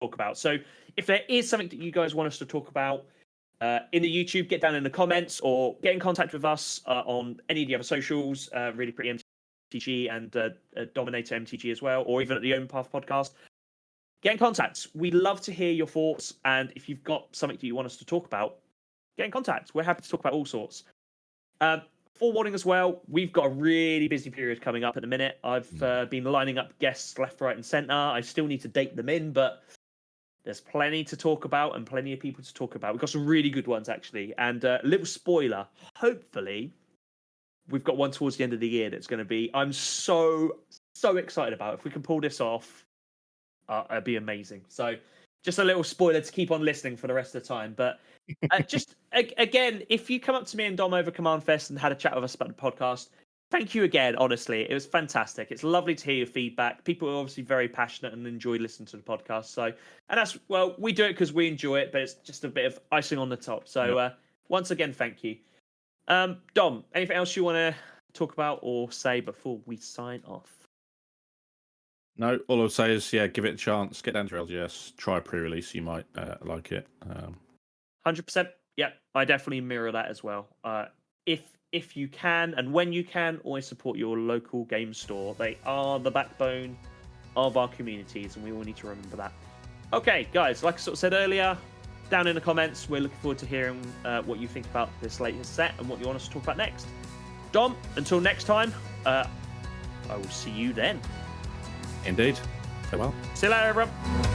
talk about. So if there is something that you guys want us to talk about in the YouTube, get down in the comments or get in contact with us on any of the other socials, Really Pretty MTG and Dominator MTG as well, or even at the Open Path podcast. Get in contact. We'd love to hear your thoughts, and if you've got something that you want us to talk about, get in contact. We're happy to talk about all sorts. Forewarning as well, we've got a really busy period coming up at the minute. I've been lining up guests left, right, and centre. I still need to date them in, but there's plenty to talk about and plenty of people to talk about. We've got some really good ones, actually. And a little spoiler, hopefully, we've got one towards the end of the year that's going to be... I'm so excited about it. If we can pull this off, it'd be amazing. So just a little spoiler to keep on listening for the rest of the time. But just, again, if you come up to me and Dom over CommandFest and had a chat with us about the podcast, thank you again, honestly. It was fantastic. It's lovely to hear your feedback. People are obviously very passionate and enjoy listening to the podcast. So, and that's, well, we do it because we enjoy it, but it's just a bit of icing on the top. So once again, thank you. Dom, anything else you want to talk about or say before we sign off? No, all I'll say is, give it a chance. Get down to LGS. Try a pre-release. You might like it. 100%. Yeah, I definitely mirror that as well. If you can, and when you can, always support your local game store. They are the backbone of our communities, and we all need to remember that. Okay, guys, like I sort of said earlier, down in the comments, we're looking forward to hearing what you think about this latest set and what you want us to talk about next. Dom, until next time, I will see you then. Indeed. Farewell. See you later, everyone.